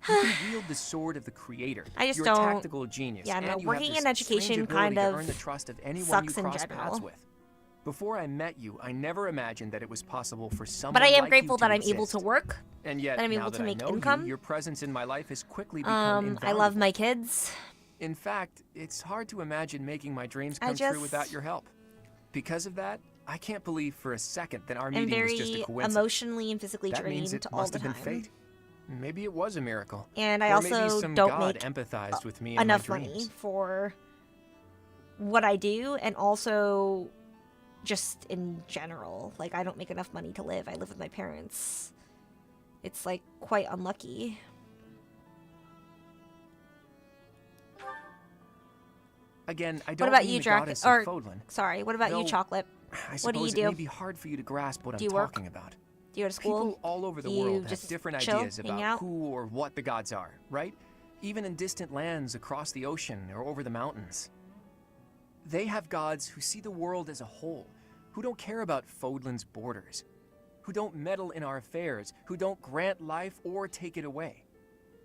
You can wield the sword of the creator. I just You're don't- a tactical genius. yeah, and no, you working have this in education strange ability kind to of earn the trust of anyone sucks you in cross general. paths with. Before I met you, I never imagined that it was possible for someone But I am like grateful you that to I'm able to exist. work. And yet, that I'm now able that to I make know income. you, your presence in my life has quickly become I invaluable. love my kids. In fact, it's hard to imagine making my dreams come I true just without your help. Because of that, I can't believe for a second that our I'm meeting was just a very coincidence. emotionally and physically That means drained it all must the have time. been fate. Maybe it was a miracle. And I Or also maybe some don't god make empathized with me in enough my money dreams. for what I do, and also just in general. Like, I don't make enough money to live. I live with my parents. It's, like, quite unlucky. Again, I What don't about mean you, the Drac? goddess Or, of Fodlan. sorry, what about you, Though, Chocolate? I What do you suppose do? it may be hard for you to grasp what Do I'm you work? talking about. Do you go to school? People all over the Do you world have just different chill, ideas hang about out? who or what the gods are, right? Even in distant lands across the ocean or over the mountains. They have gods who see the world as a whole, who don't care about Fodlan's borders, who don't meddle in our affairs, who don't grant life or take it away.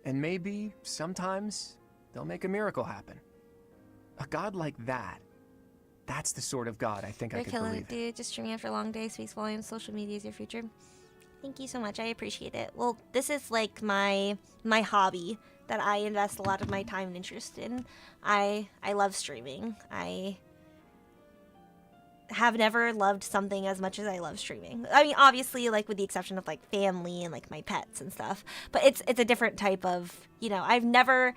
And maybe, sometimes, they'll make a miracle happen. A god like that, that's the sort of god I think I You're could killing believe it, dude. Just streaming after a long day speaks volumes. Social media is your future. Thank you so much. I appreciate it. Well, this is like my hobby that I invest a lot of my time and interest in. I love streaming. I have never loved something as much as I love streaming. I mean, obviously, like with the exception of like family and like my pets and stuff. But it's a different type of, you know, I've never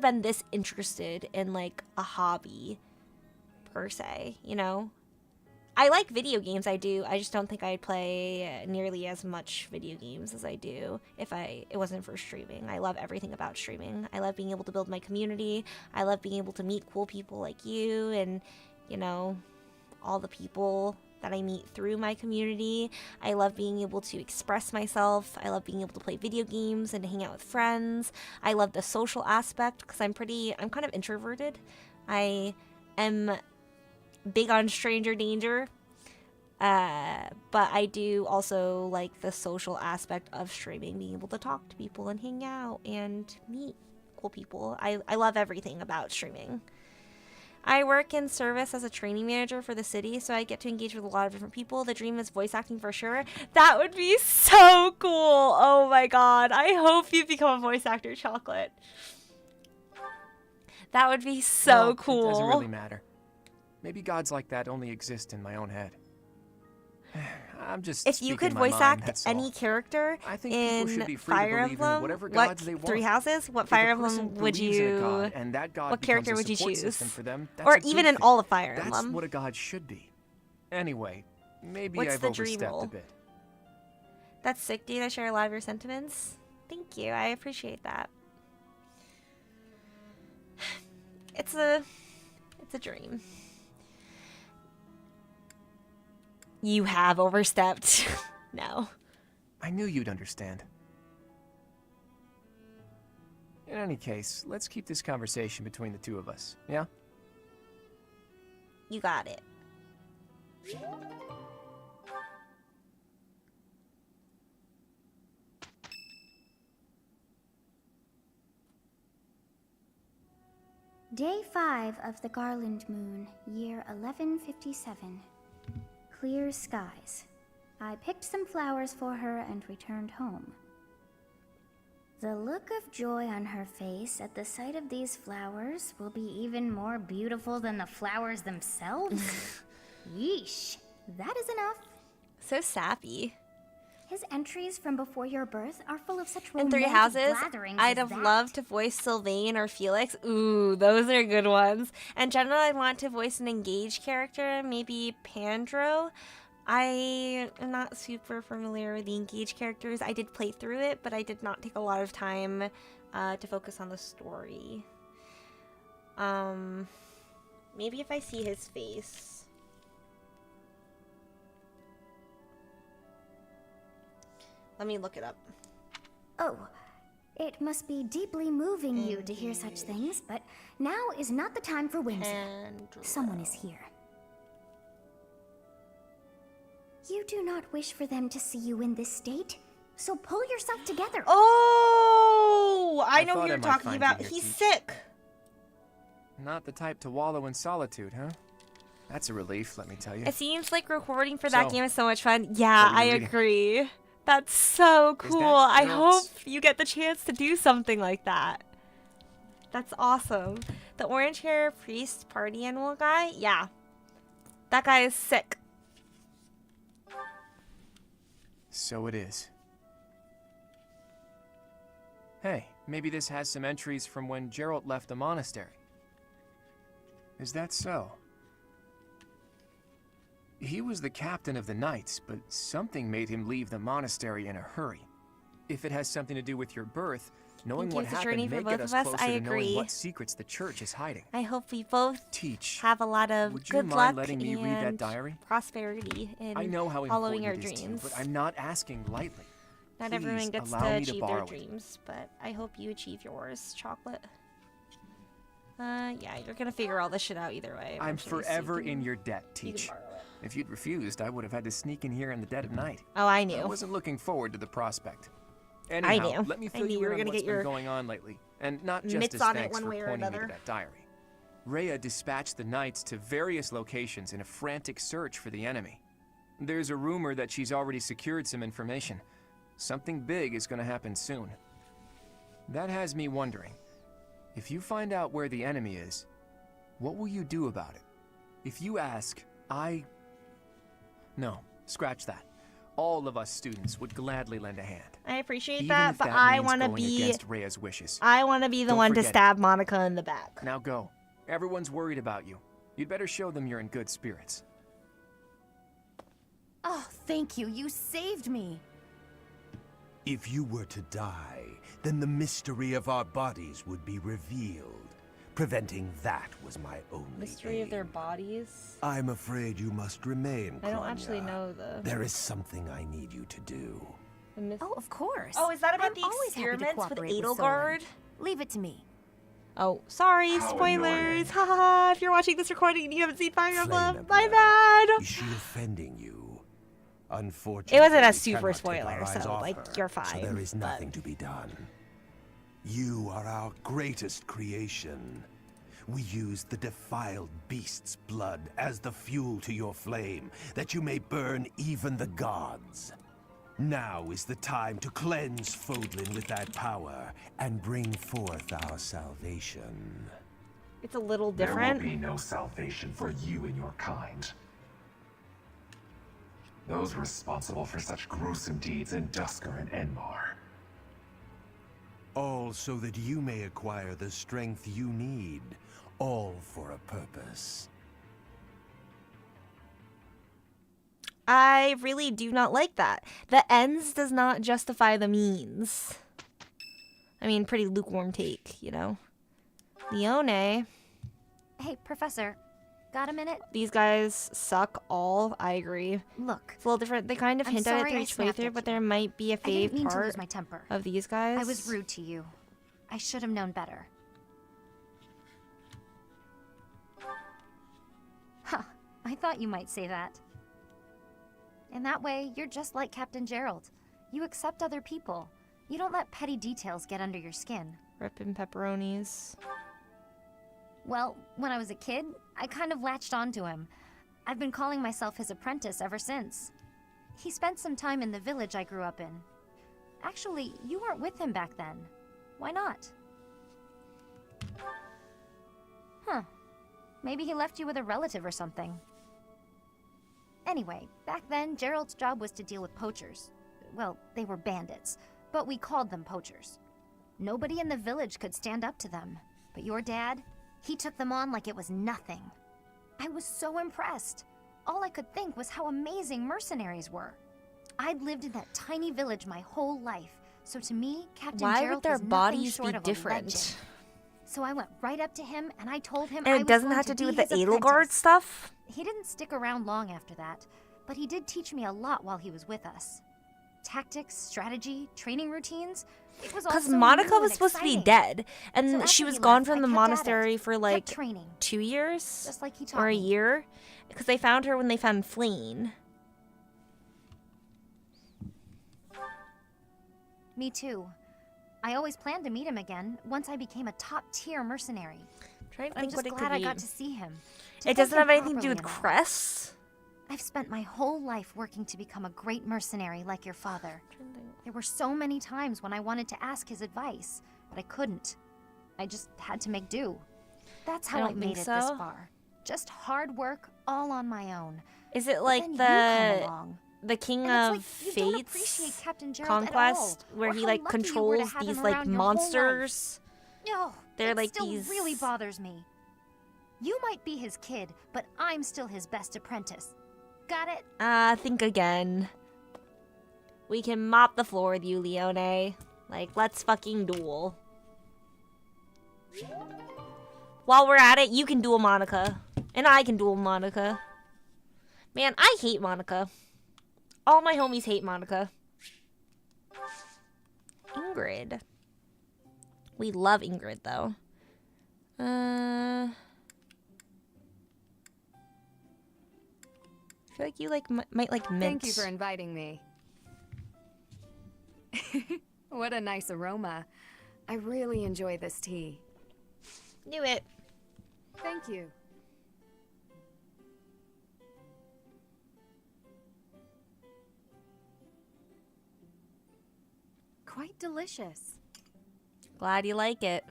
been this interested in like a hobby per se, you know? I like video games, I do. I just don't think I'd play nearly as much video games as I do if it wasn't for streaming. I love everything about streaming. I love being able to build my community. I love being able to meet cool people like you and, you know, all the people that I meet through my community. I love being able to express myself. I love being able to play video games and hang out with friends. I love the social aspect because I'm kind of introverted. I am big on stranger danger, but I do also like the social aspect of streaming, being able to talk to people and hang out and meet cool people. I love everything about streaming. I work in service as a training manager for the city, so I get to engage with a lot of different people. The dream is voice acting for sure. That would be so cool. Oh my god. I hope you become a voice actor, Chocolate. That would be so cool. It doesn't really matter. Maybe gods like that only exist in my own head. I'm just if you could speaking my voice mind, act that's any all. character I think people should in be free Fire to believe in Emblem, whatever what gods they want. Three Houses, what If Fire a person Emblem would believes in a you, god and that god what becomes character a would you support choose? system for them, that's Or a good even in thing. all of Fire That's Emblem. what a god should be. Anyway, maybe What's I've the dream overstepped role? a bit. That's sick, dude. I share a lot of your sentiments. Thank you. I appreciate that. It's a dream. You have overstepped. No. I knew you'd understand. In any case, let's keep this conversation between the two of us, yeah? You got it. Day 5 of the Garland Moon, year 1157. Clear skies. I picked some flowers for her and returned home. The look of joy on her face at the sight of these flowers will be even more beautiful than the flowers themselves. Yeesh, that is enough. So sappy. His entries from before your birth are full of such In romantic Three Houses, blatherings I'd as have that. loved to voice Sylvain or Felix. Ooh, those are good ones. In general, I'd want to voice an engaged character, maybe Pandro. I am not super familiar with the engaged characters. I did play through it, but I did not take a lot of time to focus on the story. Maybe if I see his face. Let me look it up. Oh, it must be deeply moving you to hear such things, but now is not the time for whimsy. Someone is here. You do not wish for them to see you in this state, so pull yourself together. Oh, I know thought who I you're might talking find about. you here, He's Teach. sick. Not the type to wallow in solitude, huh? That's a relief, let me tell you. It seems like recording for that So, game is so much fun. Yeah, what are I you reading? agree. That's so cool. I hope Geralt's? you get the chance to do something like that. That's awesome. The orange hair priest party animal guy? Yeah. That guy is sick. So it is. Hey, maybe this has some entries from when Geralt left the monastery. Is that so? He was the captain of the knights, but something made him leave the monastery in a hurry. If it has something to do with your birth, Knowing Thank you. what It's a happened journey may for get both us of us. closer I to knowing agree. what secrets the church is hiding. I hope we both Teach, have a lot of would you good mind luck letting me and read that diary? prosperity in I know how following important our it is to you, dreams. but I'm not asking lightly. Not Please, everyone gets allow to me to achieve their borrow it. dreams, but I hope you achieve yours, Chocolate. Yeah, you're gonna figure all this shit out either way. I'm eventually, so forever you in can- your debt, you can Teach. borrow it. If you'd refused, I would have had to sneak in here in the dead of night. Oh, I I knew. wasn't looking forward to the prospect. Anyhow, knew. let me I fill knew you you were in on gonna what's get been your going on lately, and not just mitts as on it thanks one for way or pointing me to another. that diary. Rhea dispatched the knights to various locations in a frantic search for the enemy. There's a rumor that she's already secured some information. Something big is going to happen soon. That has me wondering, if you find out where the enemy is, what will you do about it? If you ask, No, scratch that. All of us students would gladly lend a hand. I appreciate Even that, if but that I means want to going be. against Rhea's wishes. I want to be the Don't one to forget it. stab Monica in the back. Now go. Everyone's worried about you. You'd better show them you're in good spirits. Oh, thank you. You saved me. If you were to die, then the mystery of our bodies would be revealed. Preventing that was my only Mystery of their aim. bodies. I'm afraid you must remain, I don't actually Kronya. know the. There is something I need you to do. Oh, of course. Oh, is that about I'm the always happy to experiments with cooperate Edelgard? Soren. Leave it to me. Oh, sorry, How spoilers. Haha, if you're watching this recording and you haven't seen Fire Flame Emblem, my Emperor, bad. Is she offending you? Unfortunately, It wasn't a we super cannot take spoiler, our eyes so, off like, her, you're So fine, there is but- nothing to be done. You are our greatest creation. We used the defiled beast's blood as the fuel to your flame, that you may burn even the gods. Now is the time to cleanse Fodlan with that power and bring forth our salvation. It's a little There will different. be no salvation for you and your kind. Those responsible for such gruesome deeds in Dusker and Enmar. All so that you may acquire the strength you need, all for a purpose. I really do not like that. The ends does not justify the means. I mean, pretty lukewarm take, you know? Leone. Hey, Professor, got a minute? These guys suck all. I agree. Look, It's a little different. They kind of I'm hint at it sorry through I each snapped playthrough, at but you. there might be a I didn't fave mean to part lose my temper. of these guys. I was rude to you. I should have known better. Huh, I thought you might say that. In that way, you're just like Captain Gerald. You accept other people. You don't let petty details get under your skin. Ripping pepperonis. Well, when I was a kid, I kind of latched onto him. I've been calling myself his apprentice ever since. He spent some time in the village I grew up in. Actually, you weren't with him back then. Why not? Huh. Maybe he left you with a relative or something. Anyway, back then, Gerald's job was to deal with poachers. Well, they were bandits, but we called them poachers. Nobody in the village could stand up to them. But your dad, he took them on like it was nothing. I was so impressed. All I could think was how amazing mercenaries were. I'd lived in that tiny village my whole life, so to me, Captain Why Gerald would their was nothing bodies short be of a different? legend. So I went right up to him and I told him And I it was doesn't going have to do be with the his Edelgard apprentice. stuff? He didn't stick around long after that, but he did teach me a lot while he was with us. Tactics, strategy, training routines. It was all Because so Monica new was and supposed to be exciting. dead, and So she after was he gone left, from I the kept at it, monastery for like kept training, 2 years? just like he taught Or a me. year? Because they found her when they found Fleen. Me too. I always planned to meet him again once I became a top-tier mercenary. I'm trying to I'm think just what it glad could I be. got to see him. to It thank doesn't him have anything to do properly with and all. Cress? I've spent my whole life working to become a great mercenary like your father. There were so many times when I wanted to ask his advice, but I couldn't. I just had to make do. That's how I, don't made think it this so. far. Just hard work, all on my own. Is it But like then you come the along, King and of it's like you don't appreciate Fates Captain Gerald conquest, at all, where or he how like lucky you were to controls have these him like around your whole life. monsters? No, They're it like still these- really bothers me. You might be his kid, but I'm still his best apprentice. Got it? Think again. We can mop the floor with you, Leone. Like, let's fucking duel. While we're at it, you can duel Monica. And I can duel Monica. Man, I hate Monica. All my homies hate Monica. Ingrid. We love Ingrid, though. I feel like you might like mint. Thank you for inviting me. What a nice aroma. I really enjoy this tea. Knew it. Thank you. Quite delicious. Glad you like it.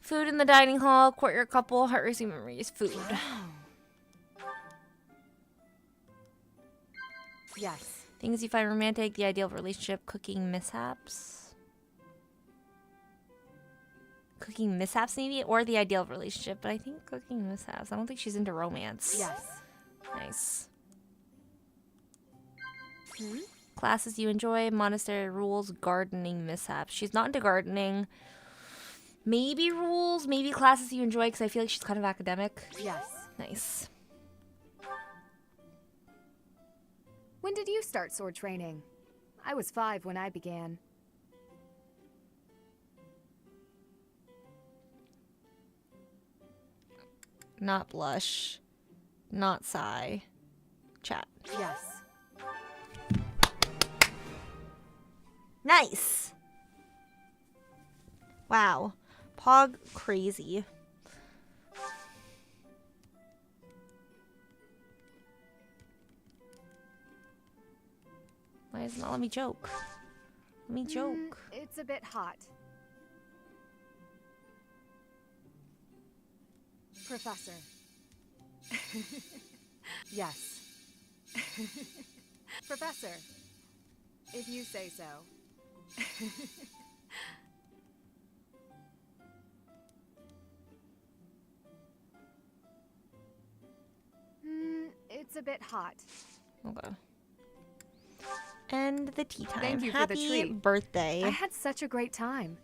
Food in the dining hall, courtyard couple, heart racing memories, food. Yes. Things you find romantic, the ideal relationship, cooking mishaps. Cooking mishaps maybe, or the ideal relationship, but I think cooking mishaps. I don't think she's into romance. Yes. Nice. Classes you enjoy, monastery rules, gardening mishaps. She's not into gardening. Maybe rules, maybe classes you enjoy, because I feel like she's kind of academic. Yes. Nice. When did you start sword training? I was 5 when I began. Not blush. Not sigh. Chat. Yes. Nice! Wow. Pog crazy. Why does it not let me joke? Let me joke. It's a bit hot. Professor. Yes. Professor. If you say so. It's a bit hot. Okay. And the tea time. Thank you Happy for the treat. birthday. I had such a great time.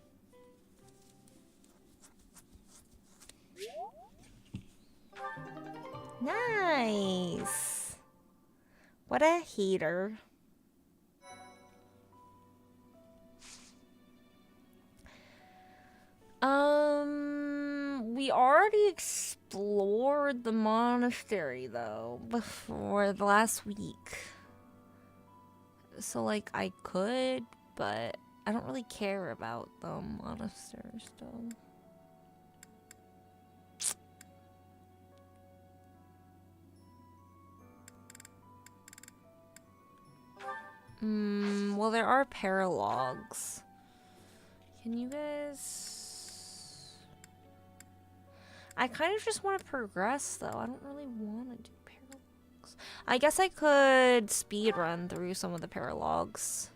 Nice. What a hater. We already explored the monastery though before the last week. So like I could, but I don't really care about the monastery stuff. Well, there are paralogs. Can you guys... I kind of just want to progress, though. I don't really want to do paralogs. I guess I could speed run through some of the paralogs.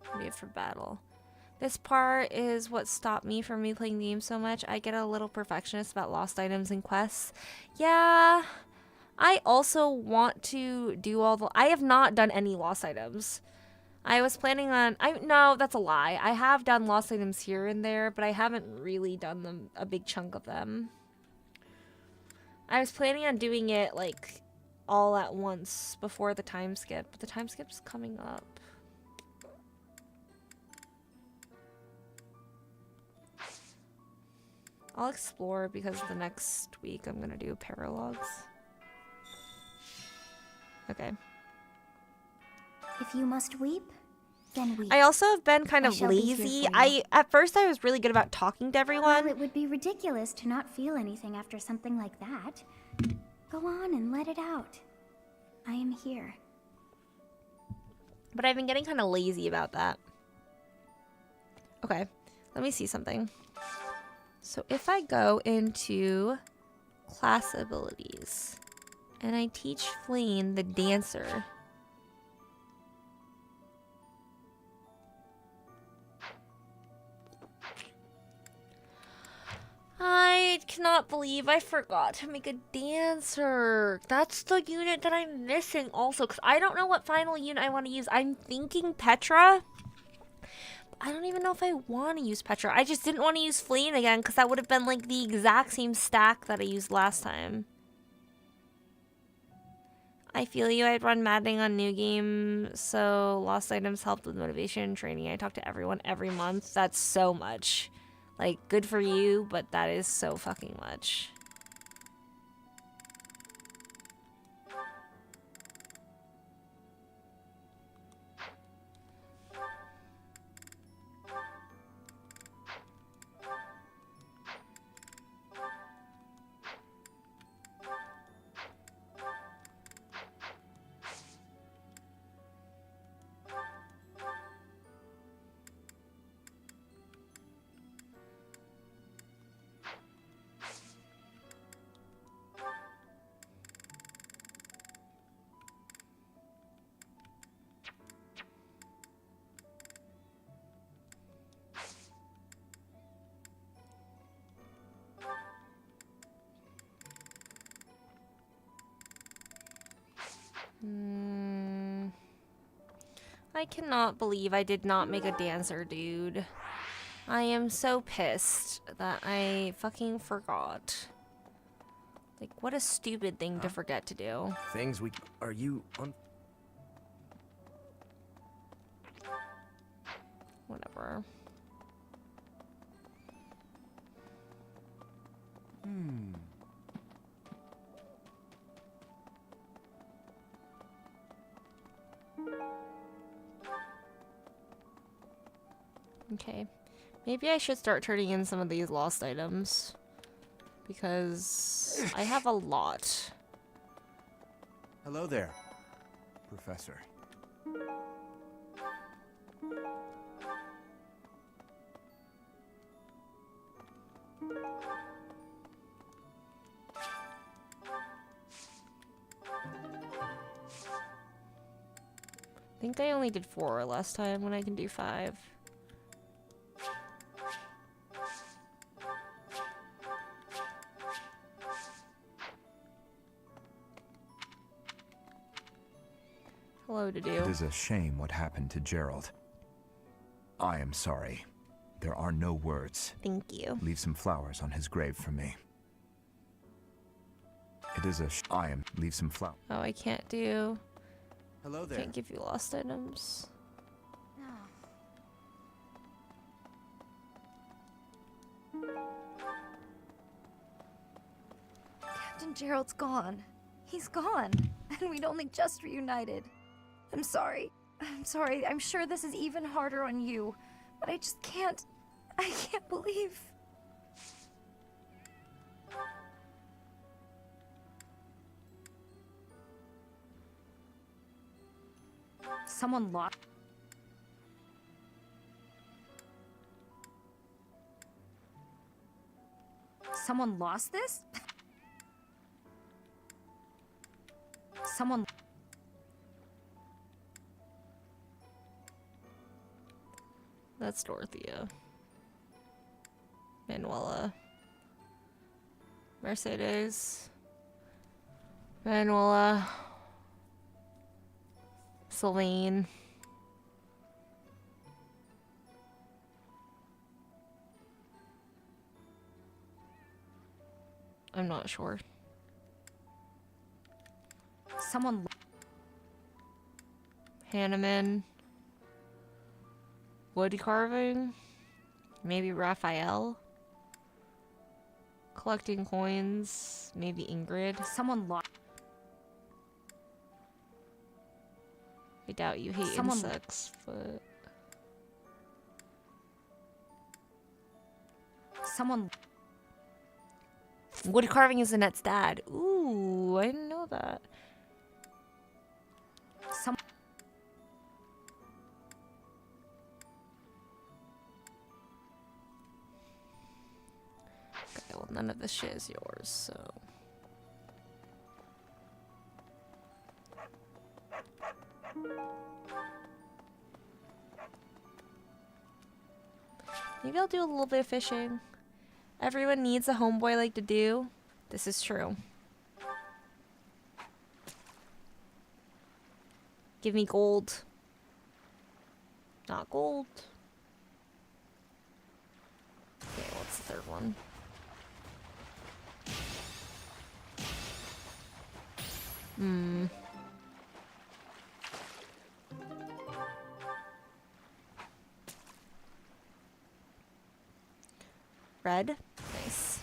What do you have for battle? This part is what stopped me from replaying the game so much. I get a little perfectionist about lost items and quests. Yeah, I also want to do all the... I have not done any lost items. I was planning on... No, that's a lie. I have done lost items here and there, but I haven't really done them, a big chunk of them. I was planning on doing it, like, all at once before the time skip, but the time skip's coming up. I'll explore because the next week I'm gonna do paralogs. Okay. If you must weep, then weep. I also have been kind I of shall be here lazy. for you. At first I was really good about talking to everyone. Well, it would be ridiculous to not feel anything after something like that. Go on and let it out. I am here. But I've been getting kind of lazy about that. Okay, let me see something. So if I go into class abilities and I teach Flane the dancer. cannot believe I forgot to make a dancer. That's the unit that I'm missing also, because I don't know what final unit I want to use. I'm thinking Petra. I don't even know if I want to use Petra. I just didn't want to use Fleeing again, because that would have been like the exact same stack that I used last time. I feel you. I'd run Maddening on New Game, so lost items helped with motivation and training. I talk to everyone every month. That's so much. Like, good for you, but that is so fucking much. I cannot believe I did not make a dancer, dude. I am so pissed that I fucking forgot. Like, what a stupid thing to forget to do. Things we... Are you on... Whatever. Okay. Maybe I should start turning in some of these lost items. Because I have a lot. Hello there, Professor. I think I only did 4 last time when I can do 5. Hello to do. It is a shame what happened to Gerald. I am sorry. There are no words. Thank you. Leave some flowers on his grave for me. It is a leave some flowers. Oh, I can't do... Hello there. Can't give you lost items. Captain Gerald's gone. He's gone. And we'd only just reunited. I'm sorry. I'm sorry. I'm sure this is even harder on you. But I just can't... I can't believe... Someone lost... Someone lost this? Someone... That's Dorothea. Manuela. Mercedes. Manuela. Celine. I'm not sure. Someone... Hanneman. Wood carving. Maybe Raphael. Collecting coins. Maybe Ingrid. Someone lost... I doubt you hate insects, but... Someone... Wood carving is Annette's dad. Ooh, I didn't know that. Some... Okay, well, none of this shit is yours, so... Maybe I'll do a little bit of fishing. Everyone needs a homeboy like to do. This is true. Give me gold. Not gold. Okay, what's the third one? Red. Nice.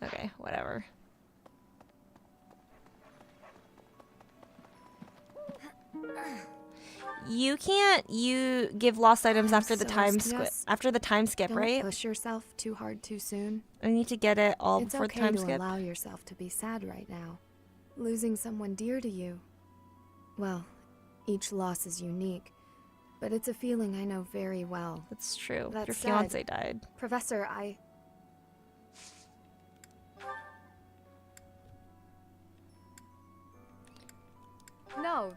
Okay, whatever. You can't give lost items after the time skip, right? Don't push yourself too hard too soon. I need to get it all It's before the okay time to skip. allow yourself to be sad right now. Losing someone dear to you. Well, each loss is unique, but it's a feeling I know very well. That's true. That Your said, fiance died. Professor, No.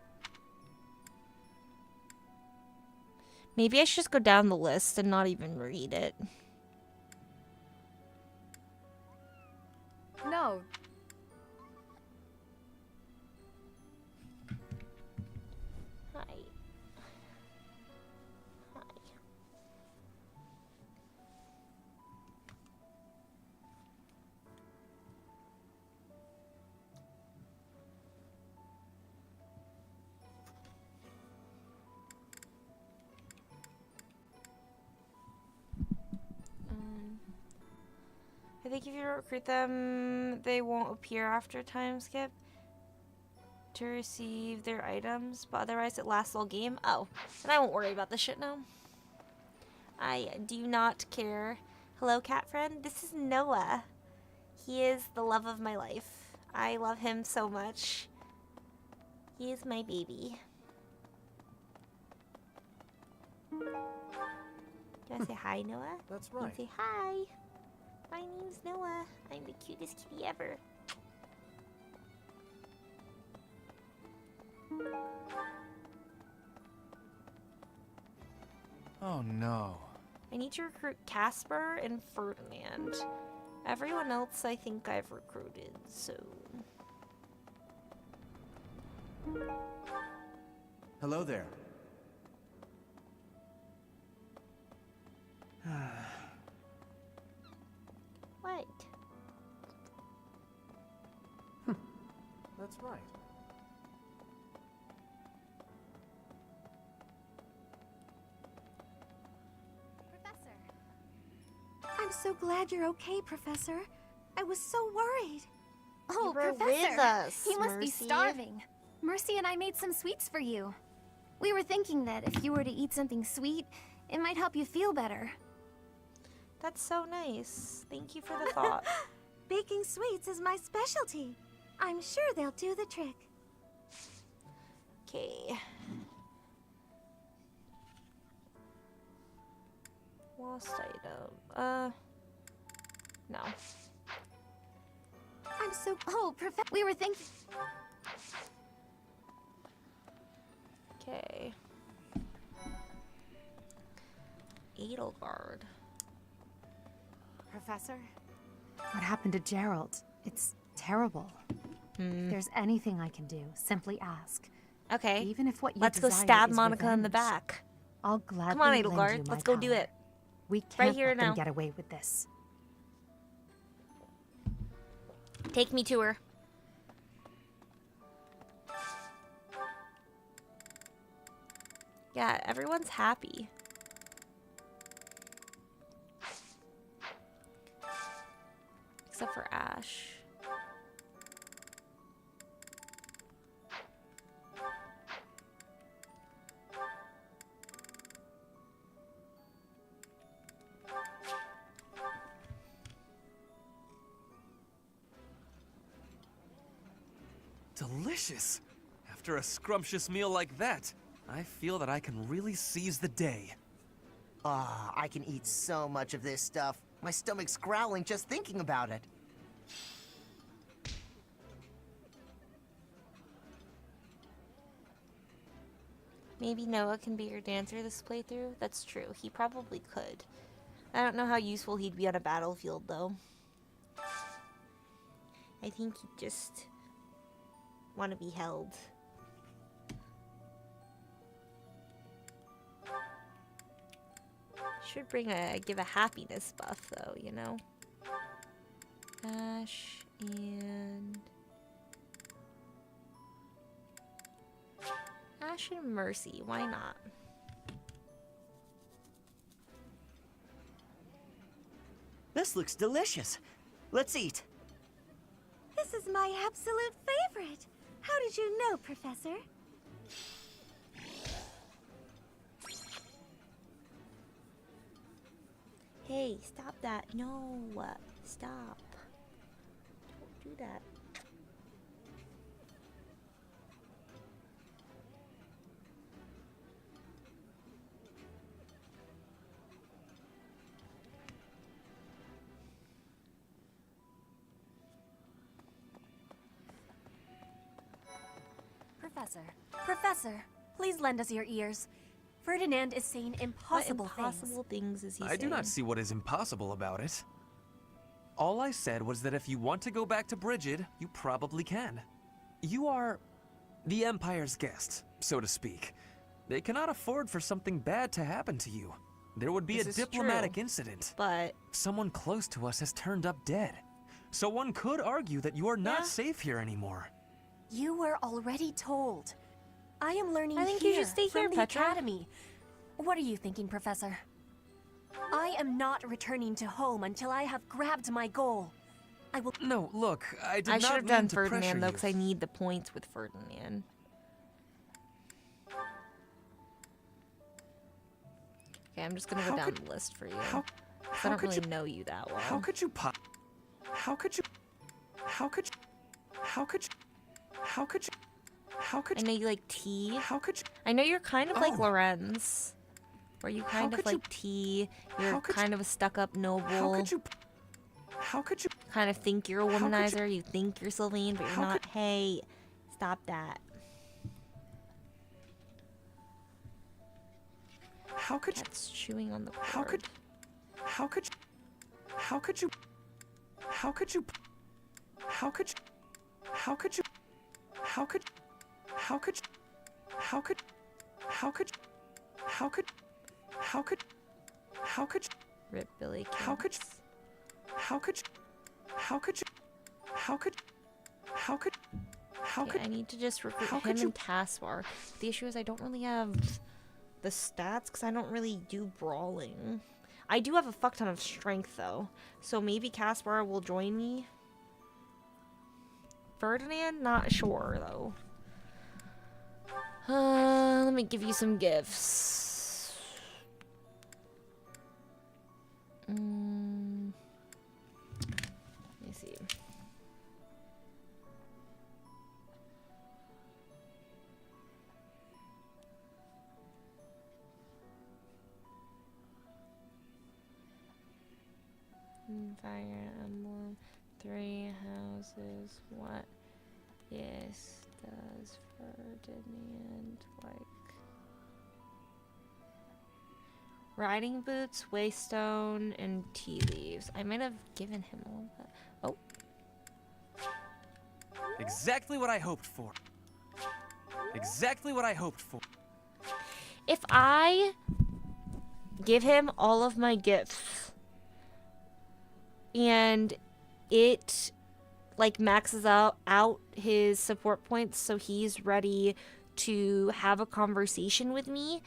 Maybe I should just go down the list and not even read it. No. Hi. Hi. I think if you recruit them, they won't appear after time skip to receive their items, but otherwise it lasts all game. Oh, then I won't worry about this shit now. I do not care. Hello, cat friend. This is Noah. He is the love of my life. I love him so much. He is my baby. Do you want to say hi, Noah? That's You right. can say hi. My name's Noah. I'm the cutest kitty ever. Oh no. I need to recruit Casper and Ferdinand. Everyone else I think I've recruited, so... Hello there. What? That's right. I'm so glad you're okay, Professor. I was so worried. Oh, You were Professor! with us, You must be Mercy. starving. Mercy and I made some sweets for you. We were thinking that if you were to eat something sweet, it might help you feel better. That's so nice. Thank you for the thought. Baking sweets is my specialty. I'm sure they'll do the trick. Okay. Lost item. No. I'm so... Oh, Professor, we were thinking... Okay. Edelgard. Professor? What happened to Gerald? It's terrible. If there's anything I can do, simply ask. Okay. Even if what you Let's go desire stab is Monica in the revenge, back. I'll gladly Come on, lend Edelgard. you my Let's go do power. it. We can't Right here let them now. get away with this. Take me to her. Yeah, everyone's happy. Except for Ash. Delicious! After a scrumptious meal like that, I feel that I can really seize the day. Ah, I can eat so much of this stuff. My stomach's growling just thinking about it. Maybe Noah can be your dancer this playthrough? That's true. He probably could. I don't know how useful he'd be on a battlefield, though. I think he'd just want to be held. Should give a happiness buff, though, you know? Ash and Mercy, why not? This looks delicious. Let's eat. This is my absolute favorite. How did you know, Professor? Hey, stop that. No, stop. Don't do that. Professor, please lend us your ears. Ferdinand is saying impossible What impossible things is he I saying? do not see what is impossible about it. All I said was that if you want to go back to Brigid, you probably can. You are the Empire's guest, so to speak. They cannot afford for something bad to happen to you. There would be This a is diplomatic true, incident. But someone close to us has turned up dead. So one could argue that you are not safe here anymore. You were already told. I am learning I think here you should stay here, from the Petra. academy. What are you thinking, Professor? I am not returning to home until I have grabbed my goal. I will. No, look, I did I not should have mean done to pressure Ferdinand though, you. because I need the points with Ferdinand. Okay, I'm just gonna go down the list for you. 'Cause I don't really know you that well. How could you pop? How could you? How could you? How could you? How could you? How could I you? know you like tea. How could you? I know you're kind of like Oh. Lorenz. Where you kind of could you- like tea. You're How could kind of a stuck-up noble. How could you? How could you? Kind of think you're a could you- womanizer. You think you're Sylvain, but you're How not. Hey, stop that. How could you? That's chewing on the cord. How could? How could you? How could you? How could you? How could you? How could you? How could? How could? How could? How could? How could? How could? How could? Rip Billy. How could? How could? How could you? How could? How could? How Okay, could? I need to just recruit how him could you- and Tasswar. The issue is I don't really have the stats because I don't really do brawling. I do have a fuck ton of strength though, so maybe Caspar will join me. Ferdinand, not sure though. Let me give you some gifts. Let me see. Fire Emblem, 3 houses. What does Ferdinand like? Riding boots, waystone, and tea leaves. I might have given him all of that. Oh. Exactly what I hoped for. Exactly what I hoped for. If I give him all of my gifts and it like maxes out his support points so he's ready to have a conversation with me,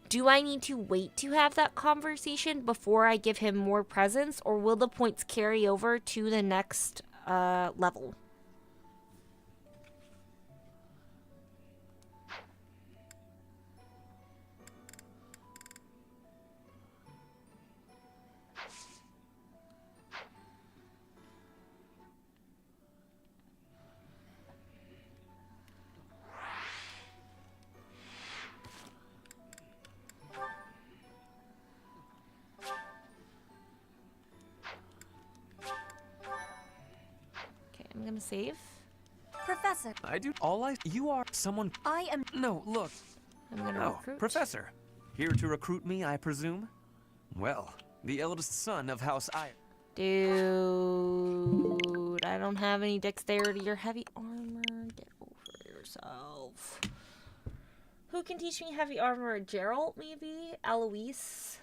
do I need to wait to have that conversation before I give him more presents, or will the points carry over to the next level? gonna save? Professor. I do. You are someone. I am. No, look. I'm gonna Oh, recruit. Professor. Here to recruit me, I presume? Well, the eldest son of House I. Dude, I don't have any dexterity or heavy armor. Get over yourself. Who can teach me heavy armor? Gerald, maybe? Eloise?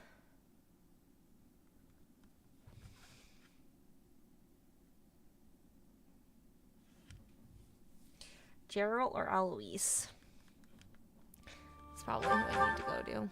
Gerald or Eloise? That's probably who I need to go to.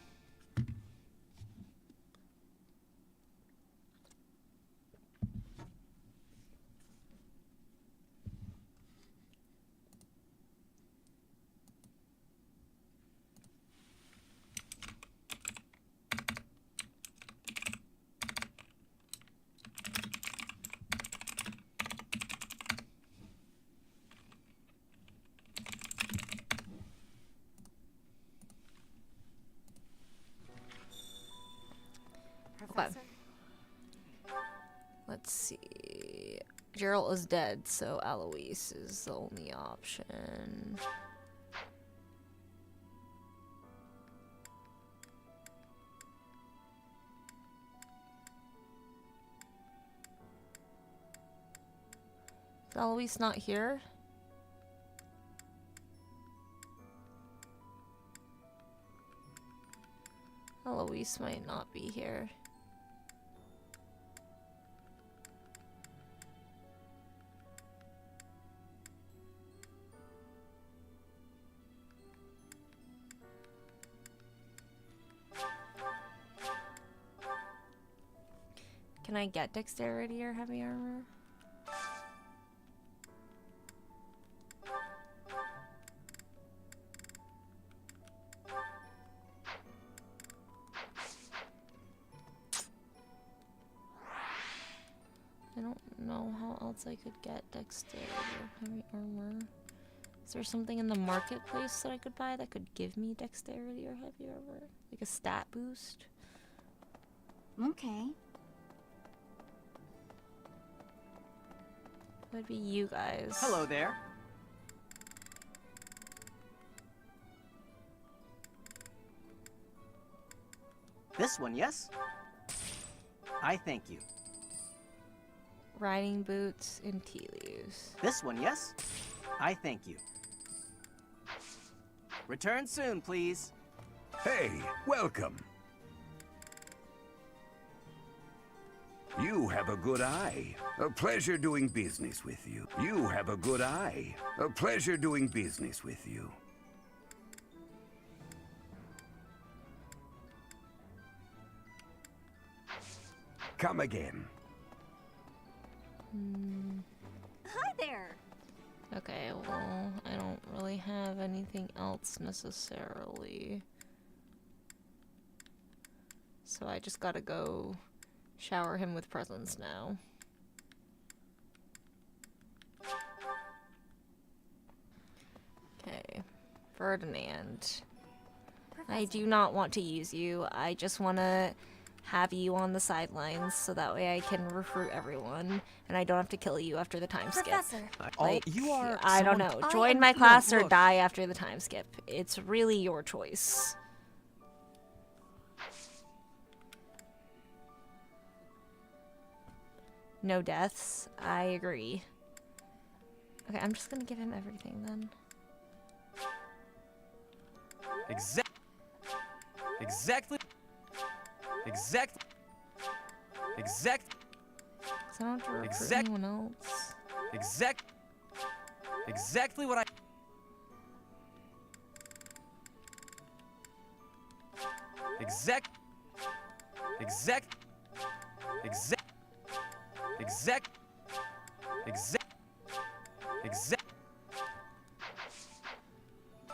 Professor. Let's see. Gerald is dead, so Eloise is the only option. Is Eloise not here? Eloise might not be here. Can I get dexterity or heavy armor? I don't know how else I could get dexterity or heavy armor. Is there something in the marketplace that I could buy that could give me dexterity or heavy armor? Like a stat boost? Okay. Would be you guys. Hello there. This one, yes? I thank you. Riding boots and tea leaves. This one, yes? I thank you. Return soon, please. Hey, welcome. You have a good eye. A pleasure doing business with you. You have a good eye. A pleasure doing business with you. Come again. Hi there. Okay, well, I don't really have anything else necessarily. So I just gotta go shower him with presents now. Okay, Ferdinand. I do not want to use you. I just want to have you on the sidelines so that way I can recruit everyone and I don't have to kill you after the time skip. Professor. Like, you are I don't someone- know. Join my class or die after the time skip. It's really your choice. No deaths. I agree. Okay, I'm just gonna give him everything then. Exactly. Exactly. Cause I don't have to recruit anyone else. Exactly what I. Exact.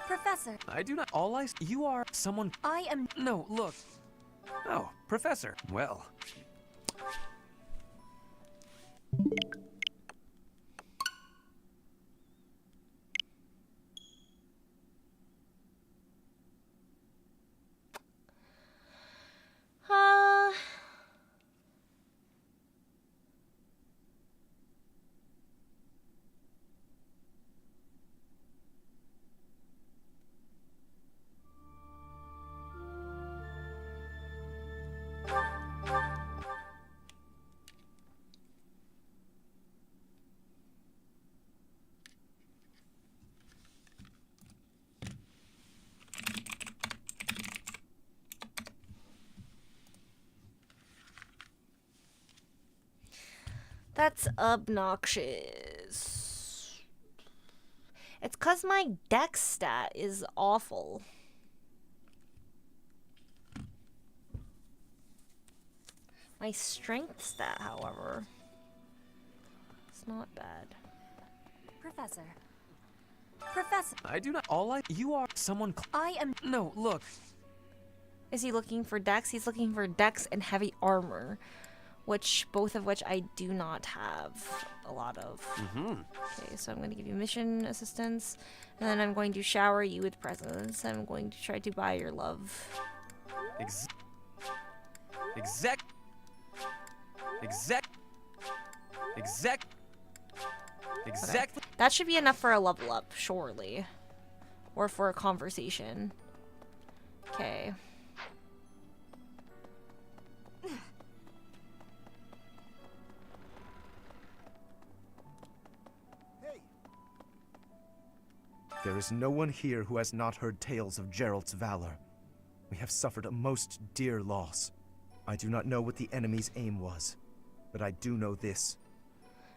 Professor. I do not. All I. You are someone. I am. No, look. Oh, Professor. Well. That's obnoxious. It's 'cause my dex stat is awful. My strength stat, however, it's not bad. Professor. Professor. I do not. You are someone. I am. No, look. Is he looking for dex? He's looking for dex and heavy armor, both of which I do not have a lot of. Okay, so I'm going to give you mission assistance, and then I'm going to shower you with presents. I'm going to try to buy your love. Exactly. That should be enough for a level up, surely. Or for a conversation. Okay. There is no one here who has not heard tales of Geralt's valor. We have suffered a most dear loss. I do not know what the enemy's aim was, but I do know this.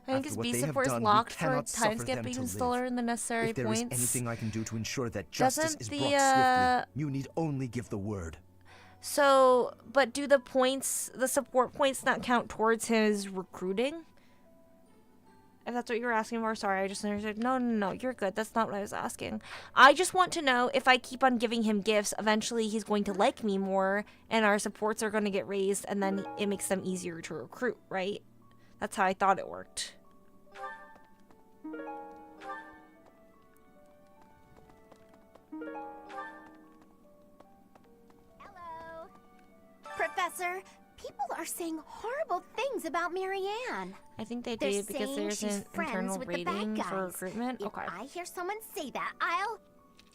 I think his beast support is locked for time skipping installer and the necessary if there points. Is anything I can do to ensure that justice is brought swiftly, you need only give the word. So, but do the support points not count towards his recruiting? If that's what you were asking for, sorry, I just understood. No, you're good. That's not what I was asking. I just want to know if I keep on giving him gifts, eventually he's going to like me more, and our supports are going to get raised, and then it makes them easier to recruit, right? That's how I thought it worked. Hello. Professor, people are saying horrible things about Marianne. I think they do because there's an internal rating for recruitment. If Okay. I hear someone say that, I'll...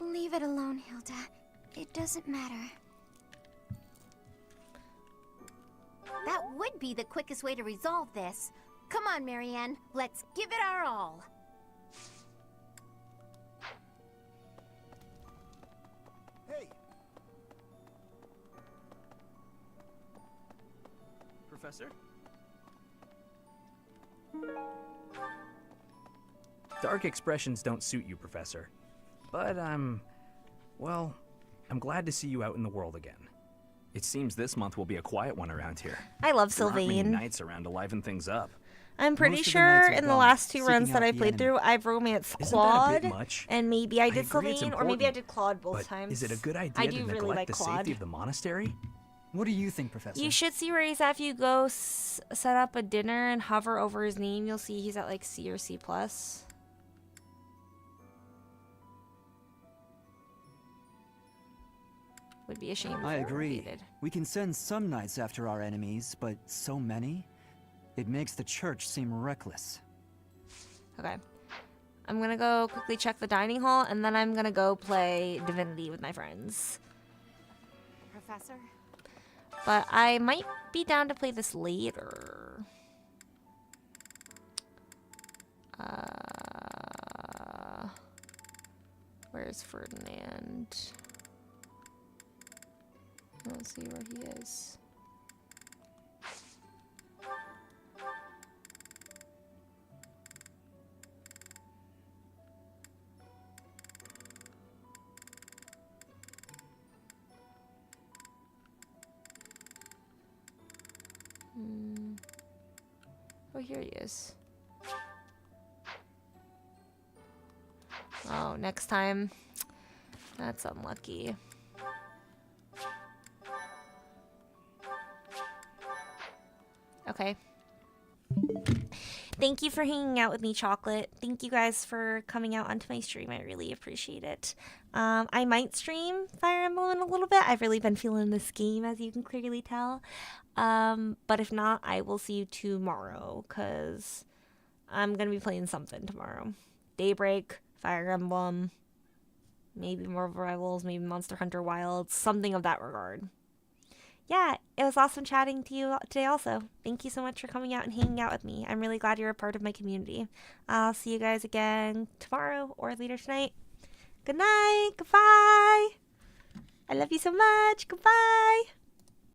Leave it alone, Hilda. It doesn't matter. That would be the quickest way to resolve this. Come on, Marianne. Let's give it our all. Hey! Professor? Dark expressions don't suit you, Professor. But well, I'm glad to see you out in the world again. It seems this month will be a quiet one around here. I love There aren't many Sylvain. nights around to liven things up. I'm pretty Most of the sure nights are in the gone, last two seeking runs that out I the played enemy. through, I've romanced Isn't that a Claude, bit much? and maybe I did agree it's Sylvain, or maybe I important, did Claude both but times. is it a good idea I to do neglect really like the Claude. safety of the monastery? What do you think, Professor? You should see where he's at. If you go set up a dinner and hover over his name, you'll see he's at like C or C+. Would be a shame if I it were agree. defeated. We can send some knights after our enemies, but so many? It makes the church seem reckless. Okay. I'm gonna go quickly check the dining hall, and then I'm gonna go play Divinity with my friends. Professor? But I might be down to play this later. Where's Ferdinand? Let's see where he is. Oh, here he is. Oh, next time. That's unlucky. Okay. Thank you for hanging out with me, Chocolate. Thank you guys for coming out onto my stream. I really appreciate it. I might stream Fire Emblem in a little bit. I've really been feeling this game, as you can clearly tell. But if not, I will see you tomorrow, because I'm going to be playing something tomorrow. Daybreak, Fire Emblem, maybe Marvel Rivals, maybe Monster Hunter Wilds, something of that regard. yeah, it was awesome chatting to you today also. Thank you so much for coming out and hanging out with me. I'm really glad you're a part of my community. I'll see you guys again tomorrow or later tonight. Good night. Goodbye. I love you so much. Goodbye.